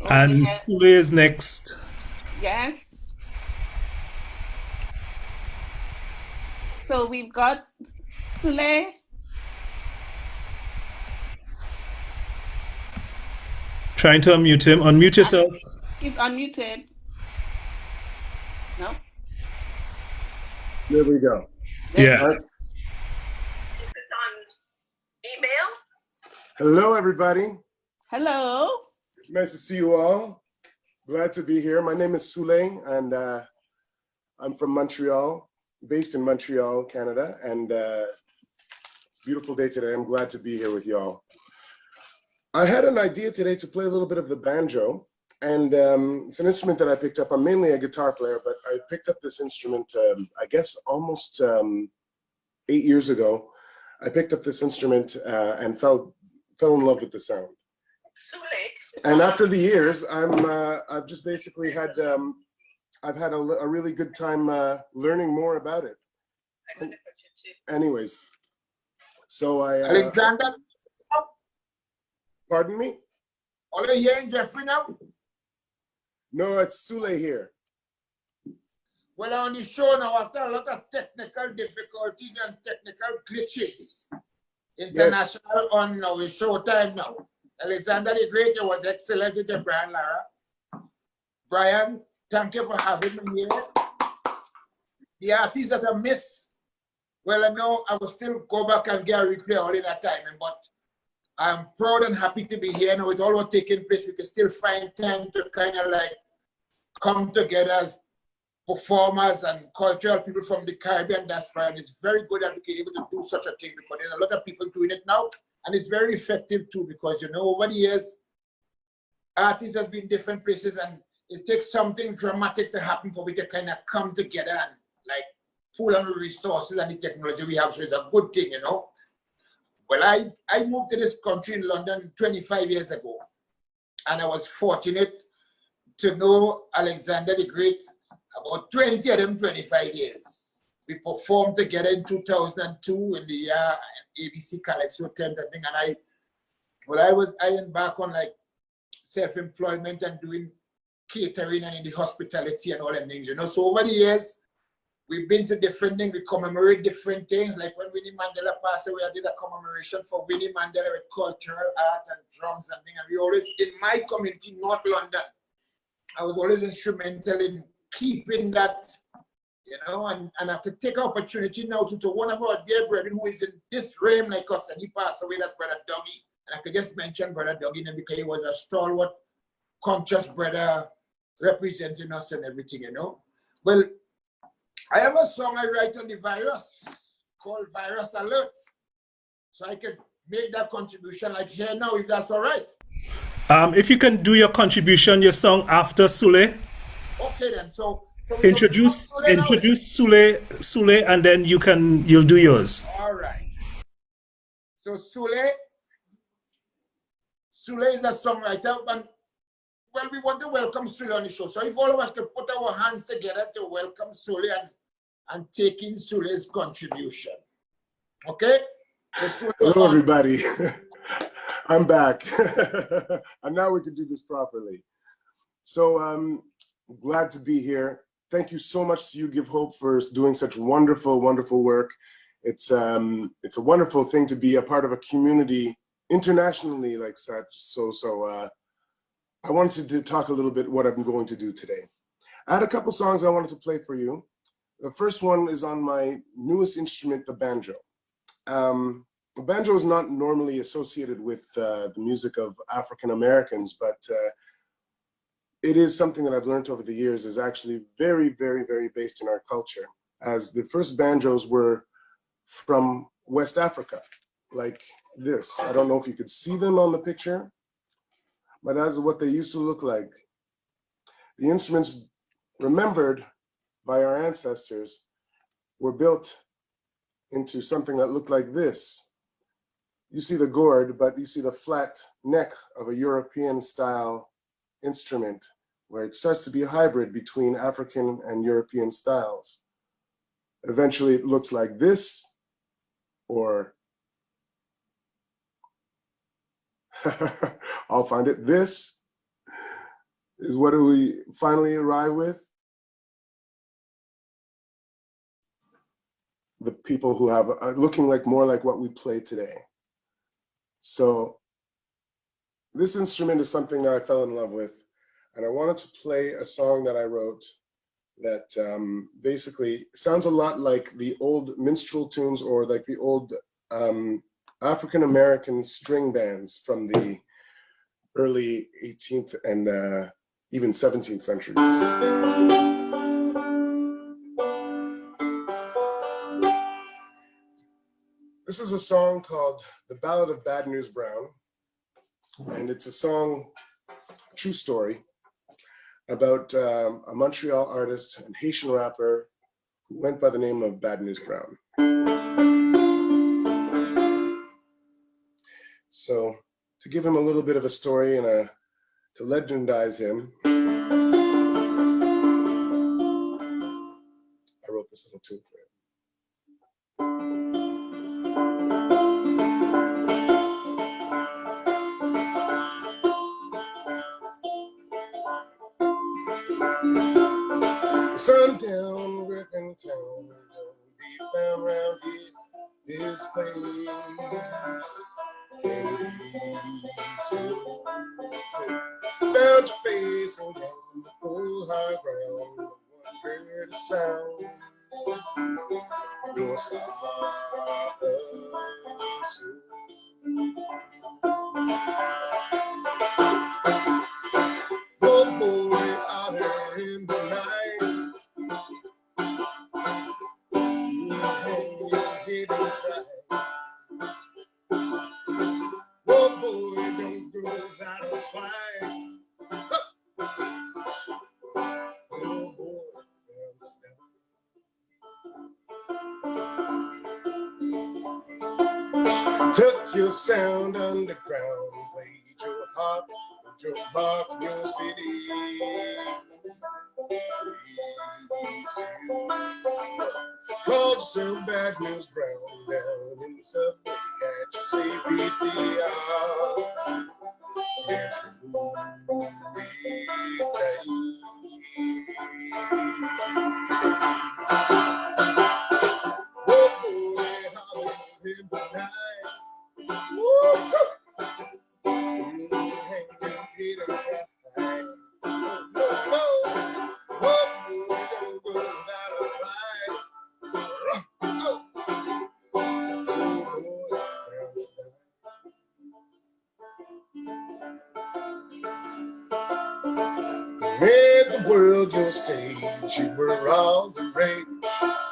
And yes. Sule is next. Yes. So we've got Sule. Trying to unmute him. Unmute yourself. He's unmuted. No. There we go. Yeah. Email. Hello, everybody. Hello. Nice to see you all. Glad to be here. My name is Sule, and I'm from Montreal, based in Montreal, Canada. And beautiful day today. I'm glad to be here with y'all. I had an idea today to play a little bit of the banjo. And it's an instrument that I picked up. I'm mainly a guitar player, but I picked up this instrument, I guess, almost 8 years ago. I picked up this instrument and fell in love with the sound. And after the years, I've just basically had I've had a really good time learning more about it. Anyways, so I Alexander. Pardon me? Are you hearing Jeffrey now? No, it's Sule here. Well, on the show now, after a lot of technical difficulties and technical glitches, international on our show time now. Alexander the Great, it was excellent with the Brian Lara. Brian, thank you for having me here. The artists that I missed, well, I know I will still go back and get a replay all in that time, but I'm proud and happy to be here. Now with all what's taking place, we can still find time to kind of like come together as performers and cultural people from the Caribbean diaspora. And it's very good that we can be able to do such a thing because there's a lot of people doing it now. And it's very effective too, because you know, over the years, artists has been different places and it takes something dramatic to happen for we to kind of come together and like pull on the resources and the technology we have. So it's a good thing, you know. Well, I moved to this country in London 25 years ago, and I was fortunate to know Alexander the Great about 20 of them 25 years. We performed together in 2002 in the ABC Calypso tent, I think, and I embarked on like self-employment and doing catering and in the hospitality and all them things, you know. So over the years, we've been to different things, we commemorate different things. Like when Winnie Mandela passed away, I did a commemoration for Winnie Mandela with cultural art and drums and things. And we always, in my community, North London, I was always instrumental in keeping that, you know, and I could take opportunity now to one of our dear brethren who is in this realm like us, and he passed away, that's Brother Dougie. And I could just mention Brother Dougie because he was a stalwart, conscious brother representing us and everything, you know. Well, I have a song I write on the virus called Virus Alert. So I can make that contribution like here now, if that's all right. If you can do your contribution, your song after Sule. Okay then. So introduce Sule, and then you'll do yours. All right. So Sule is a songwriter, and well, we want to welcome Sule on the show. So if all of us could put our hands together to welcome Sule and take in Sule's contribution. Okay? So hello, everybody. I'm back. And now we can do this properly. So glad to be here. Thank you so much to UniqueVibez for doing such wonderful, wonderful work. It's a wonderful thing to be a part of a community internationally like such. So I wanted to talk a little bit what I'm going to do today. I had a couple songs I wanted to play for you. The first one is on my newest instrument, the banjo. The banjo is not normally associated with the music of African Americans, but it is something that I've learned over the years is actually very, very, very based in our culture, as the first banjos were from West Africa, like this. I don't know if you could see them on the picture, but that's what they used to look like. The instruments remembered by our ancestors were built into something that looked like this. You see the gourd, but you see the flat neck of a European style instrument where it starts to be a hybrid between African and European styles. Eventually it looks like this, or I'll find it. This is what we finally arrive with. The people who have looking like more like what we play today. So this instrument is something that I fell in love with, and I wanted to play a song that I wrote that basically sounds a lot like the old minstrel tunes or like the old African-American string bands from the early 18th and even 17th centuries. This is a song called The Ballad of Bad News Brown, and it's a song, true story, about a Montreal artist and Haitian rapper who went by the name of Bad News Brown. So to give him a little bit of a story and to legendize him, I wrote this little tune for him. Sundown, Griffin Town, don't be found round here. This place can be so. Found your face on the old high ground, no one heard a sound. Your star oh boy, out here in the night. Took your sound underground, played your harp, your mark, your city. Called yourself Bad News Brown down in the subway. Had you say beat the odds. Yes, made the world your stage, you were all the rage,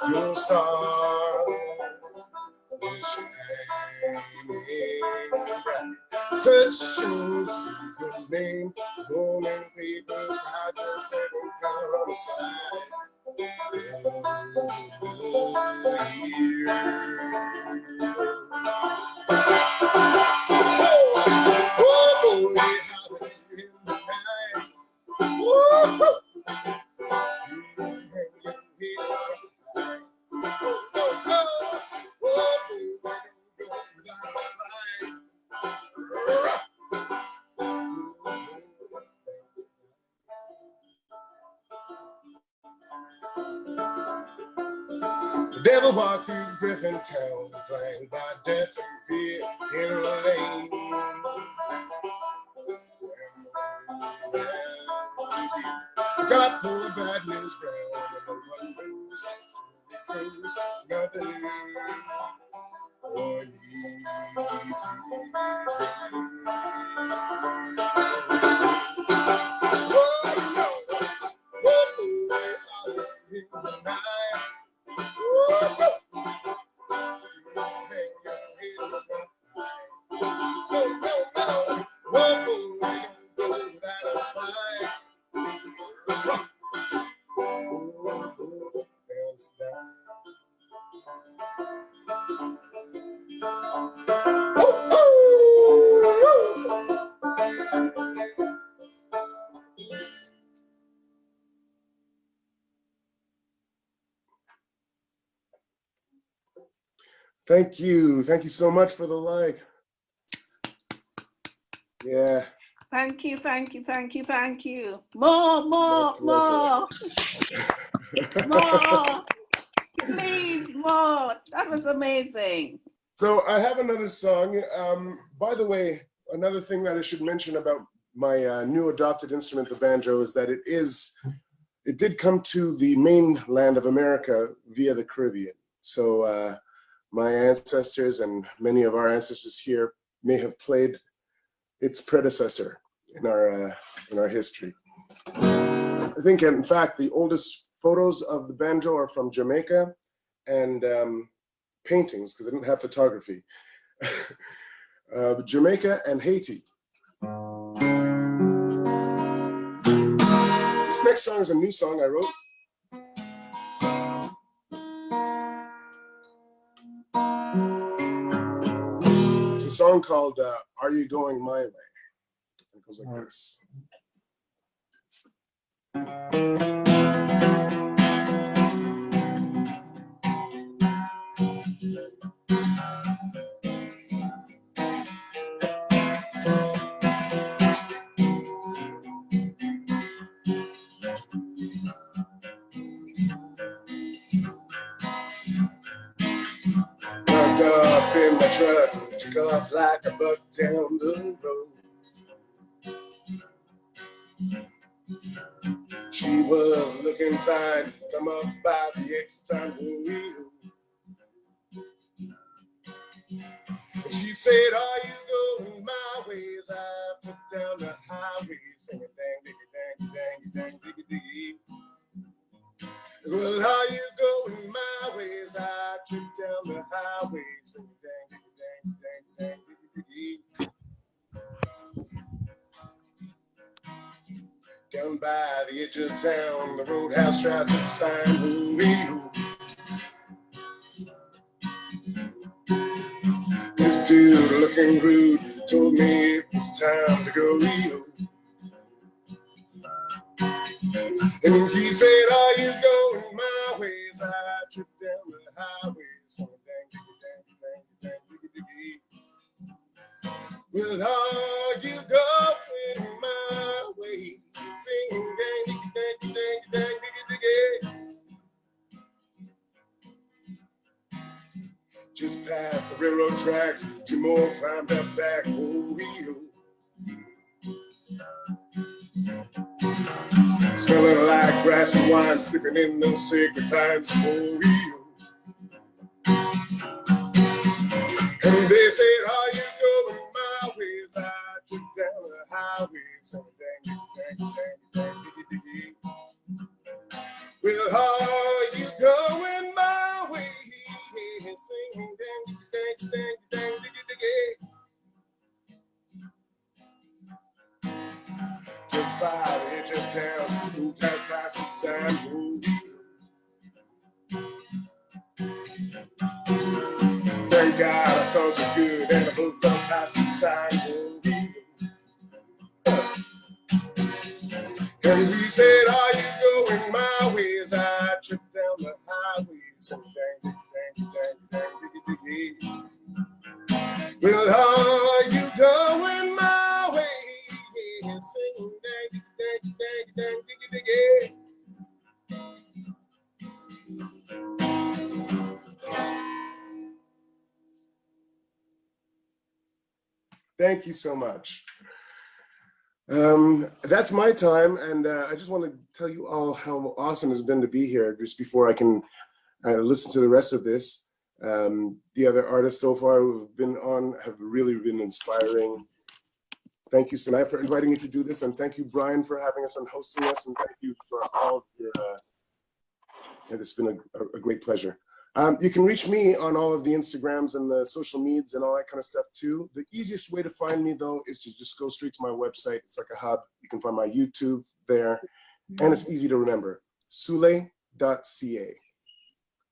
your star was shining bright. Such a shame to see your name, morning papers, Roger second homicide. The devil walked through Griffin Town, flying by death and fear in a lane. Got full of bad news, Brown, and no one knows how to close nothing. Or Thank you so much for the like. Yeah. Thank you. More. More. Please, more. That was amazing. So I have another song. By the way, another thing that I should mention about my new adopted instrument, the banjo, is that it did come to the mainland of America via the Caribbean. So my ancestors and many of our ancestors here may have played its predecessor in our history. I think, in fact, the oldest photos of the banjo are from Jamaica and paintings, because I didn't have photography. Jamaica and Haiti. This next song is a new song I wrote. It's a song called Are You Going My Way? It goes like this. Parked up in my truck, took off like a buck down the road. She was looking fine from up by the exit on wheel. And she said, are you going my way? As I flipped down the highway, singing dang, diggy, dang, dang, diggy, diggy. Well, are you going my way? As I trip down the highway, singing dang, diggy, dang, dang, diggy, diggy. Down by the edge of town, the roadhouse drives to the sign. Ooh-wee-oo. This dude looking rude told me it was time to go Rio. And he said, are you going my way? As I trip down the highway, singing dang, dang, dang, diggy, diggy. Well, are you going my way? Singing dang, dang, dang, dang, diggy, diggy. Just past the railroad tracks, two more climbed up back. Oh, smelling like grass and wine, slipping in those sacred pines. Oh, and they said, are you going my way? As I took down the highway, singing dang, dang, dang, dang, diggy, diggy. Well, are you going my way? Singing dang, dang, dang, dang, diggy, diggy. Just by the edge of town, who passed past the sign. Thank God I felt so good and I hooked up past the sign. And he said, are you going my way? As I tripped down the highway, singing dang, dang, dang, dang, diggy, diggy. Well, are you going my way? Singing dang, dang, dang, dang, diggy, diggy. Thank you so much. That's my time, and I just want to tell you all how awesome it's been to be here just before I can listen to the rest of this. The other artists so far who've been on have really been inspiring. Thank you, Senaya, for inviting me to do this, and thank you, Brian, for having us and hosting us, and thank you for all of your, it's been a great pleasure. You can reach me on all of the Instagrams and the social medias and all that kind of stuff too. The easiest way to find me though is to just go straight to my website. It's like a hub. You can find my YouTube there, and it's easy to remember, sule.ca.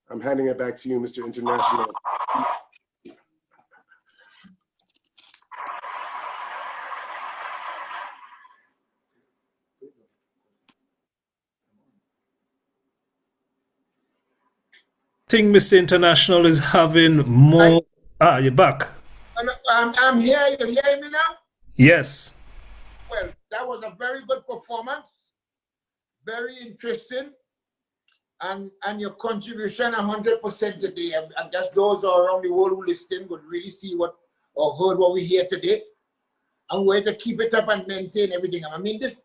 I'm handing it back to you, Mr. International. think Mr. International is having more. You're back. I'm here. You hear me now? Yes. Well, that was a very good performance. Very interesting. And your contribution 100% today. I guess those around the world who listen would really see what or heard what we hear today. And we're to keep it up and maintain everything. I mean, this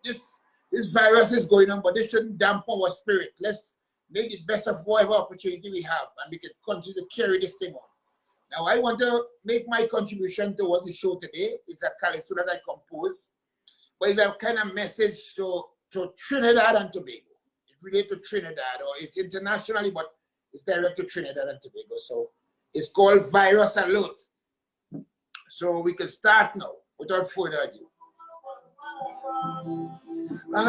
virus is going on, but this shouldn't dampen our spirit. Let's make the best of whatever opportunity we have, and we can continue to carry this thing on. Now, I want to make my contribution towards the show today. It's a calypso that I composed, but it's a kind of message to Trinidad and Tobago. It's related to Trinidad, or it's internationally, but it's direct to Trinidad and Tobago. So it's called Virus Alert. So we can start now without further ado. When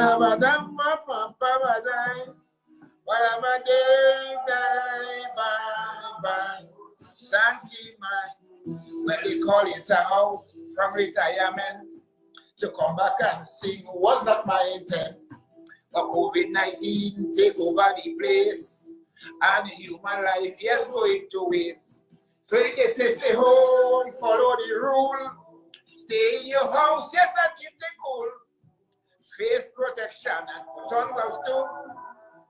they call it out from retirement to come back and sing was not my intent. But COVID-19 take over the place and human life is going to waste. So if they say stay home, follow the rule, stay in your house, yes, and keep them cool. Face protection and put on gloves too.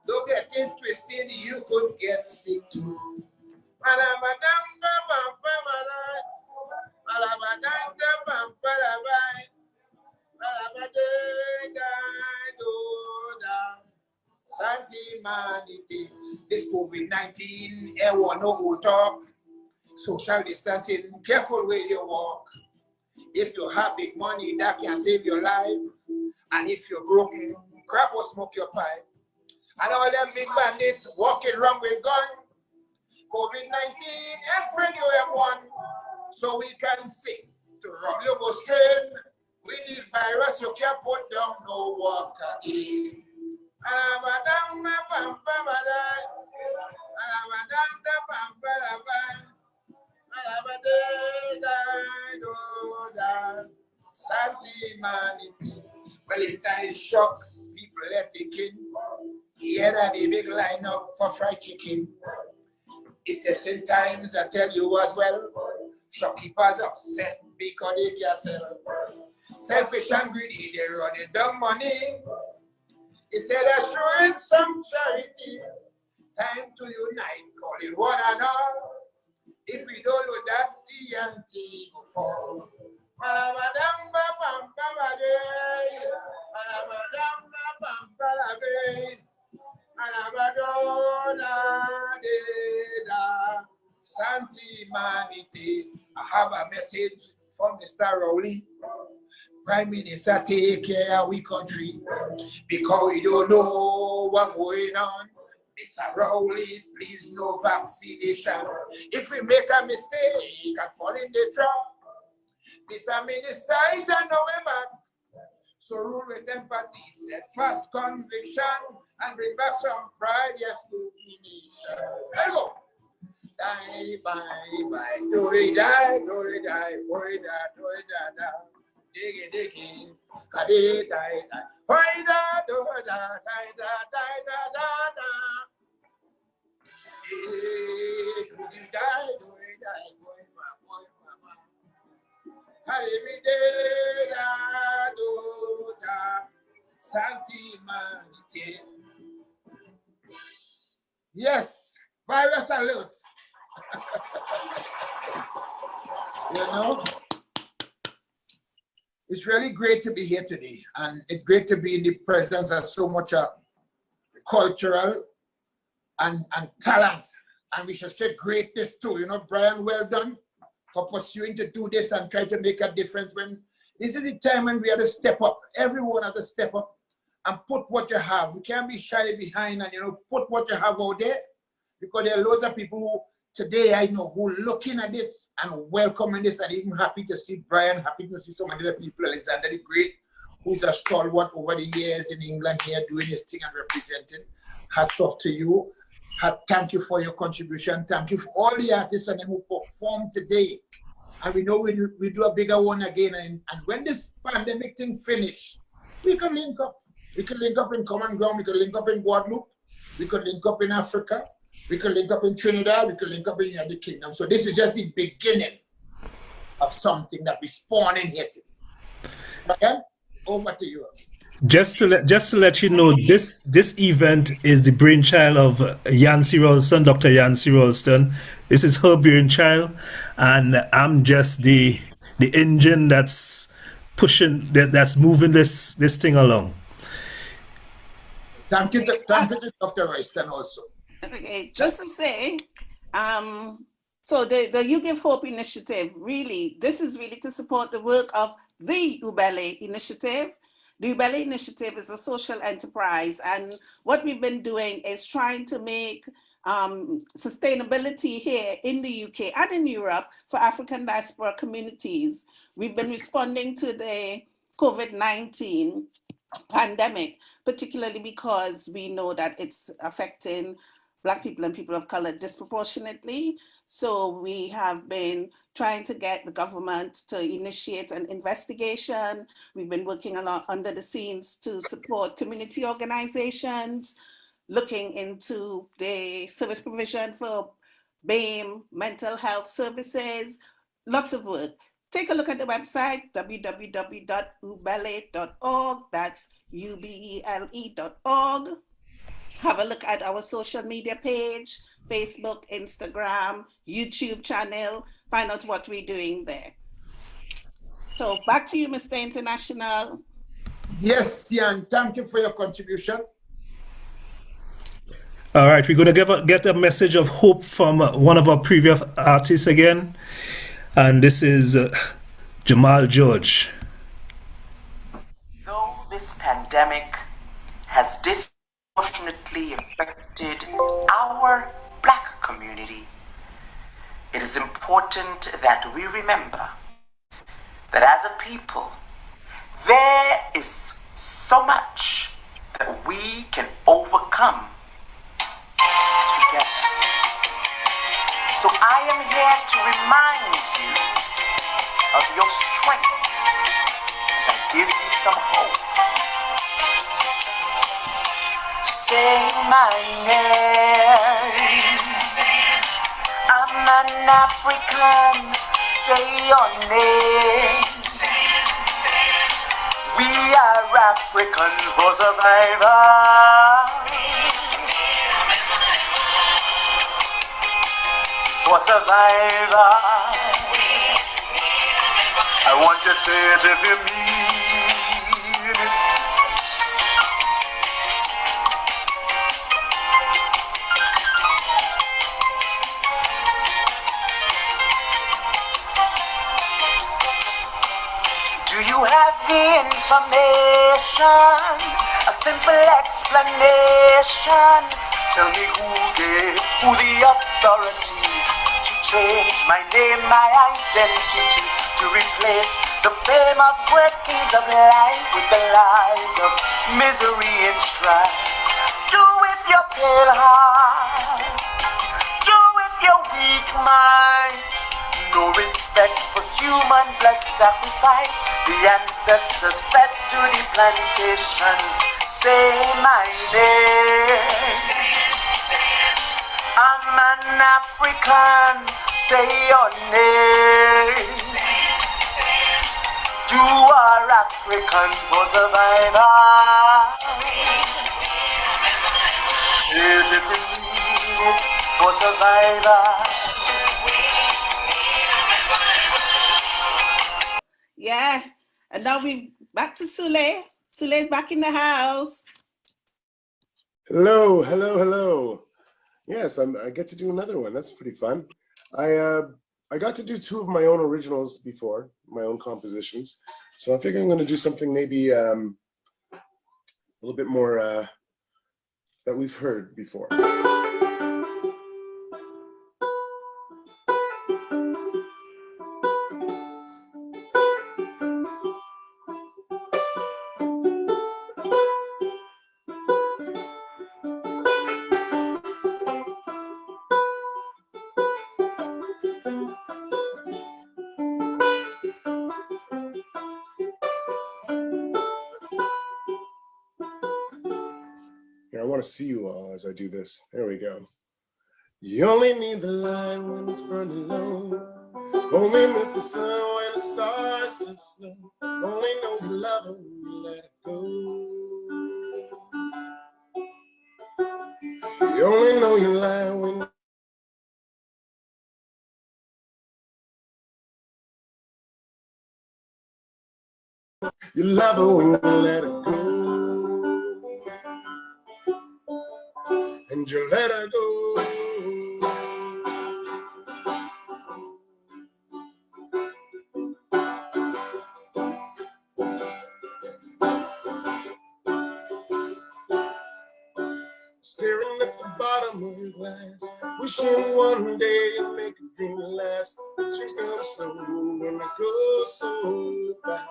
Don't get it twisted, you could get sick too. This COVID-19, everyone no go talk. Social distancing, careful where you walk. If you have big money, that can save your life. And if you're broken, crap or smoke your pipe. And all them big bandits walking around with gun. COVID-19, afraid you have one. So we can sing to rub your go strain. We need virus, you can't put down no walk again. Well, in time shock, people left the king. Here are the big lineup for fried chicken. It's just in times I tell you as well. Shopkeepers upset because they can't sell. Selfish and greedy, they running down money. He said, showing some charity. Time to unite, call it one and all. If we don't do that, TNT will fall. Santi-manity. I have a message from Mr. Rowley. Prime Minister, take care of we country because we don't know what's going on. Mr. Rowley, please no vaccination. If we make a mistake and fall in the trap, Mr. Minister, it's a November. So rule with empathy, set fast conviction, and bring back some pride, yes, to the nation. There you go. Die, bye, bye. Do we die, do we die, do we die, do we die. Diggy, diggy, die, die, die. Why da, do da, die, da, die, da, da, da. Do we die, do we die, boy, mama. Every day, da, do da, Santi-manity. Yes, virus alert. You know, it's really great to be here today, and it's great to be in the presence of so much cultural and talent, and we should say greatness too. You know, Brian, well done for pursuing to do this and try to make a difference. When this is the time when we have to step up. Everyone has to step up and put what you have. We can't be shy behind and, you know, put what you have out there, because there are loads of people who today I know who are looking at this and welcoming this, and even happy to see Brian, happy to see so many other people, Alexander the Great, who's a stalwart over the years in England here doing his thing and representing. Hats off to you. Thank you for your contribution. Thank you for all the artists and them who performed today. And we know we do a bigger one again. And when this pandemic thing finish, we can link up. We can link up in Common Ground. We can link up in Guadeloupe. We could link up in Africa. We could link up in Trinidad, we could link up in the United Kingdom. So this is just the beginning of something that we're spawning here today. Again, over to you. Just to let you know, this event is the brainchild of Yansie Rolston, Dr. Yansie Rolston. This is her brainchild, and I'm just the engine that's pushing, that's moving this thing along. Thank you to Dr. Rolston also. Okay, just to say, so the You Give Hope initiative, really, this is really to support the work of the UBELE initiative. The UBELE initiative is a social enterprise, and what we've been doing is trying to make sustainability here in the UK and in Europe for African diaspora communities. We've been responding to the COVID-19 pandemic, particularly because we know that it's affecting Black people and people of color disproportionately. So we have been trying to get the government to initiate an investigation. We've been working a lot under the scenes to support community organizations, looking into the service provision for BAME, mental health services, lots of work. Take a look at the website, www.ubele.org. That's ubele.org. Have a look at our social media page, Facebook, Instagram, YouTube channel, find out what we're doing there. So back to you, Mr. International. Yes, Jan, thank you for your contribution. All right, we're going to get a message of hope from one of our previous artists again. And this is Jamal George. Though this pandemic has disproportionately affected our Black community, it is important that we remember that as a people, there is so much that we can overcome together. So I am here to remind you of your strength as I give you some hope. Say my name. I'm an African. Say your name. We are Africans for survival. For survivor. I want you to say it if you mean it. Do you have the information? A simple explanation. Tell me who the authority to change my name, my identity, to replace the fame of great kings of life with the lies of misery and strife. Do with your pale heart, do with your weak mind. No respect for human blood sacrifice. The ancestors fed to the plantations. Say my name. I'm an African. Say your name. You are African for survival. Is it for survival? Yeah, and now we're back to Sule. Sule's back in the house. Hello, hello, hello. Yes, I get to do another one. That's pretty fun. I got to do two of my own originals before, my own compositions. So I figure I'm going to do something maybe a little bit more that we've heard before. I want to see you all as I do this. There we go. You only need the light when it's burning low. Only miss the sun when it starts to snow. Only know you love her when you let it go. You only know you lie when you love her when you let it go. And you let her go. Staring at the bottom of your glass, wishing one day you'll make a dream last. The dreams come slow and they go so fast.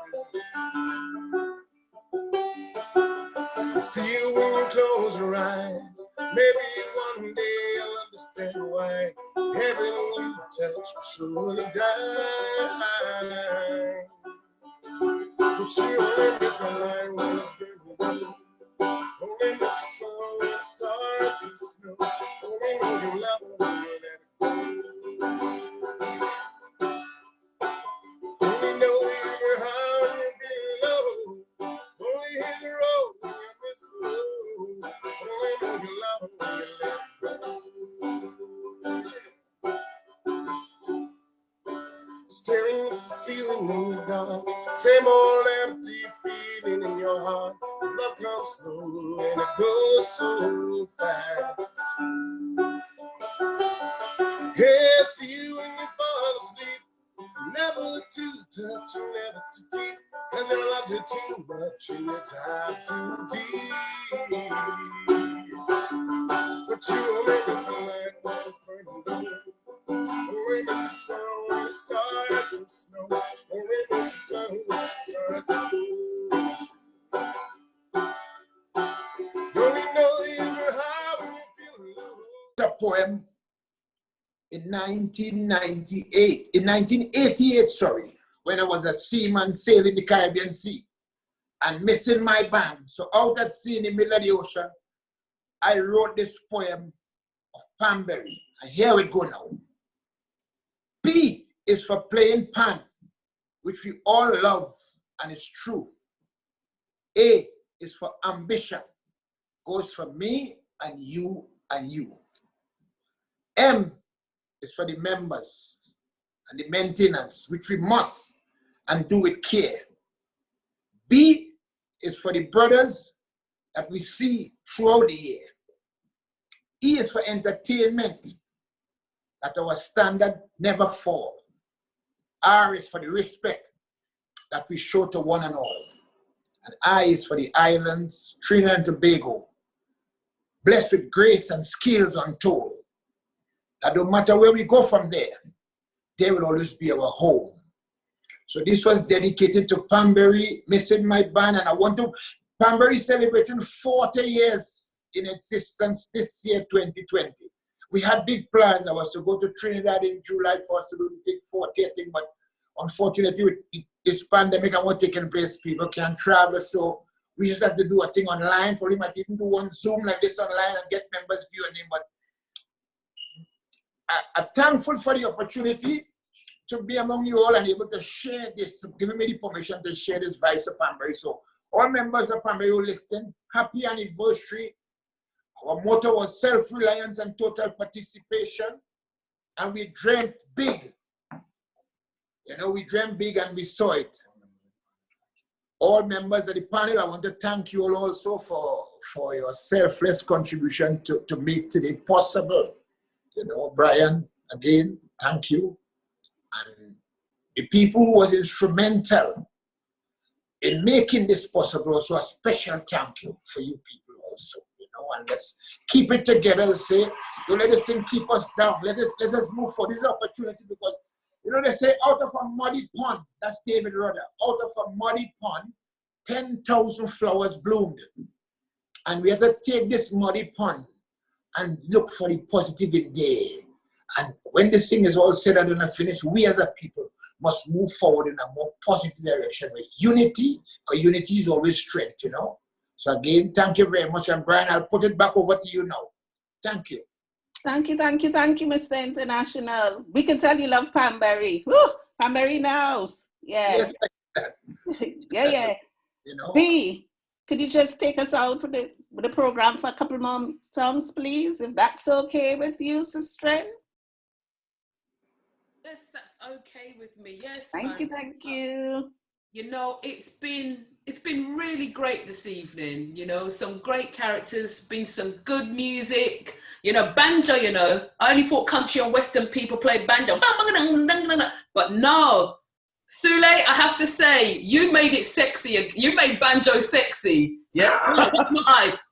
I see you when you close your eyes. Maybe one day you'll understand why heaven you touch will surely die. But you only miss the light when it's burning. Only miss the sun when it starts to snow. Only know you love her when you let it go. Only know you're high when you're feeling low. Only hit the road when you miss the road. Only know you love her when you let it go. Staring at the ceiling in the dark, same old empty feeling in your heart. Love comes slow and it goes so fast. Hey, see you when you fall asleep. Never to touch, never to keep. Cause you love you too much and your time too deep. But you only miss the light when it's burning low. Only miss the sun when it starts to snow. Only miss the sun when it starts to go. The poem in 1988, sorry, when I was a seaman sailing the Caribbean Sea and missing my band. So out at sea in the middle of the ocean, I wrote this poem of Panberry. And here we go now. P is for playing pan, which we all love and is true. A is for ambition, goes for me and you and you. M is for the members and the maintenance, which we must and do with care. B is for the brothers that we see throughout the year. E is for entertainment, that our standard never fall. R is for the respect that we show to one and all. And I is for the islands, Trinidad and Tobago, blessed with grace and skills untold. That no matter where we go from there, they will always be our home. So this was dedicated to Panberry, missing my band, and I want to, Panberry celebrating 40 years in existence this year, 2020. We had big plans. I was to go to Trinidad in July for us to do the big 40th thing, but unfortunately with this pandemic and what's taking place, people can't travel, so we just have to do a thing online. Probably might even do one Zoom like this online and get members viewing him, but I'm thankful for the opportunity to be among you all and able to share this, to giving me the permission to share this Vibes of Panberry. So all members of Panberry who listen, happy anniversary. Our motto was self-reliance and total participation. And we dreamt big. You know, we dreamt big and we saw it. All members of the panel, I want to thank you all also for your selfless contribution to make today possible. You know, Brian, again, thank you. And the people who was instrumental in making this possible, also a special thank you for you people also, you know, and let's keep it together. Say, don't let this thing keep us down. Let us move forward. This is an opportunity because, you know, they say out of a muddy pond, that's David Rudder, out of a muddy pond, 10,000 flowers bloomed. And we have to take this muddy pond and look for the positive in there. And when this thing is all said and done and finished, we as a people must move forward in a more positive direction with unity, because unity is always strength, you know. So again, thank you very much. And Brian, I'll put it back over to you now. Thank you. Thank you, Mr. International. We can tell you love Pamberry. Woo! Pamberry knows. Yeah. Yes. yeah. You know. B, could you just take us out for the program for a couple more songs, please, if that's okay with you, Sister? Yes, that's okay with me. Yes. Thank you. You know, it's been really great this evening. You know, some great characters, been some good music. You know, banjo. You know, I only thought country and western people play banjo, but no. Sule, I have to say, you made it sexy. You made banjo sexy. Yeah,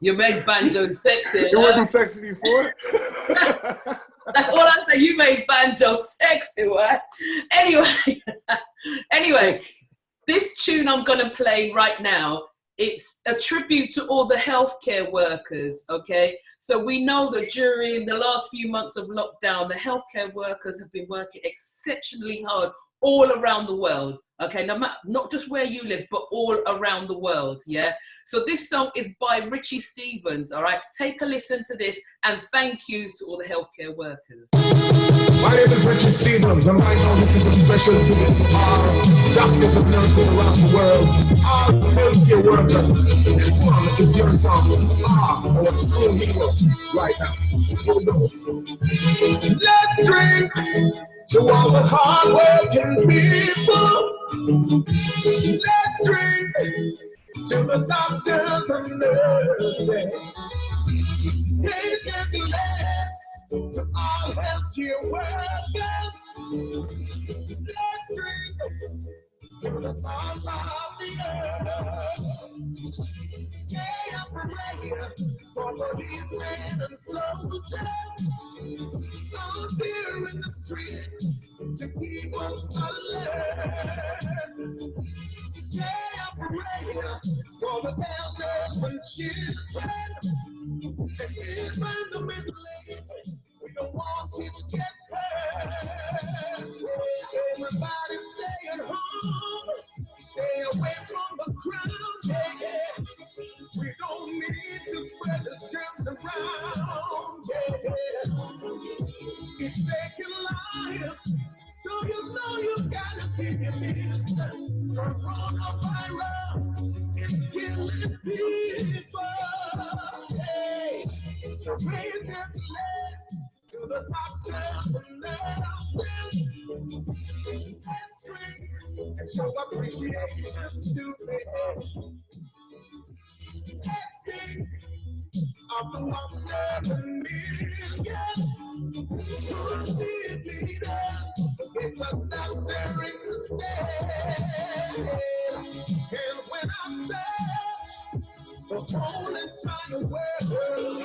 you made banjo sexy. It wasn't sexy before. That's all I say. You made banjo sexy, right? Anyway, this tune I'm gonna play right now, it's a tribute to all the healthcare workers, okay? So we know that during the last few months of lockdown, the healthcare workers have been working exceptionally hard all around the world, okay? Not just where you live, but all around the world, yeah? So this song is by Richie Stephens, all right? Take a listen to this, and thank you to all the healthcare workers. My name is Richie Stephens, and right now this is a special tribute to all doctors and nurses around the world, all the healthcare workers. This one is your song, our true heroes, right now. Here we go. Let's drink to all the hard-working people. Let's drink to the doctors and nurses. Raise your glass to all healthcare workers. Let's drink to the songs of the earth. Say a prayer for policemen and soldiers out there in the streets to keep us alert. Say a prayer for the elders and children, and even the middle-aged. We don't want you to get hurt. Everybody stay at home. Stay away from the crowd. Yeah. We don't need to spread the germs around. Yeah. It's taking lives, so you know you gotta keep your distance. Coronavirus is killing people. Hey. So raise your legs to the doctors and nurses. Let's drink and show appreciation to them. Let's think of the 1 million good leaders. It's a doctor in the state. And when I search the whole entire world,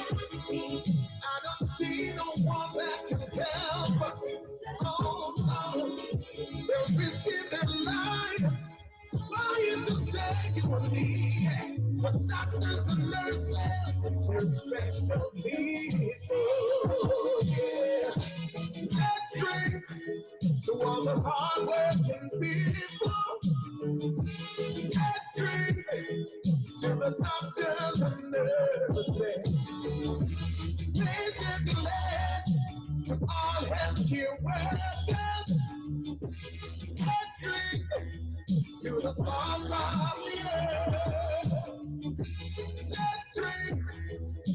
I don't see no one that can help us. Oh, no. They're risking their lives trying to save you and me. But doctors and nurses, we're special people. Yeah. Let's drink to all the hard-working people. Let's drink to the doctors and nurses. Raise your glass to all healthcare workers. Let's drink to the stars of the earth. Let's drink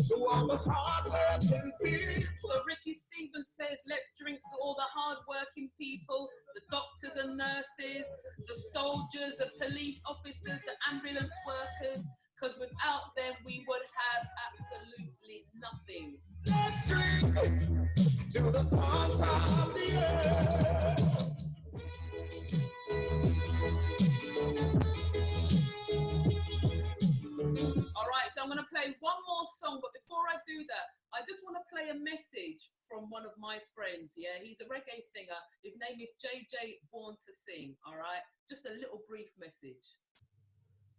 to all the hard-working people. So Richie Stephens says, let's drink to all the hard-working people, the doctors and nurses, the soldiers, the police officers, the ambulance workers, because without them, we would have absolutely nothing. Let's drink to the stars of the earth. All right, so I'm going to play one more song, but before I do that, I just want to play a message from one of my friends, yeah? He's a reggae singer. His name is JJ Born to Sing, all right? Just a little brief message.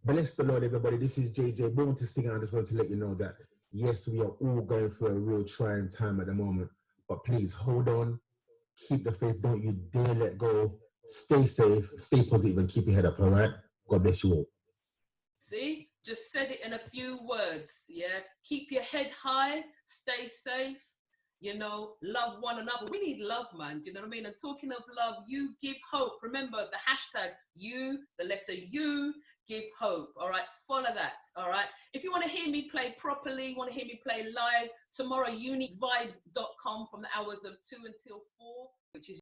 Bless the Lord, everybody. This is JJ Born to Sing. I just want to let you know that, yes, we are all going through a real trying time at the moment, but please hold on, keep the faith, don't you dare let go, stay safe, stay positive, and keep your head up, all right? God bless you all. See? Just said it in a few words, yeah? Keep your head high, stay safe, you know, love one another. We need love, man. Do you know what I mean? And talking of love, you give hope. Remember the hashtag you, the letter U, give hope. All right, follow that. All right. If you want to hear me play properly, want to hear me play live tomorrow, UniqueVibez.com from the hours of 2 until 4, which is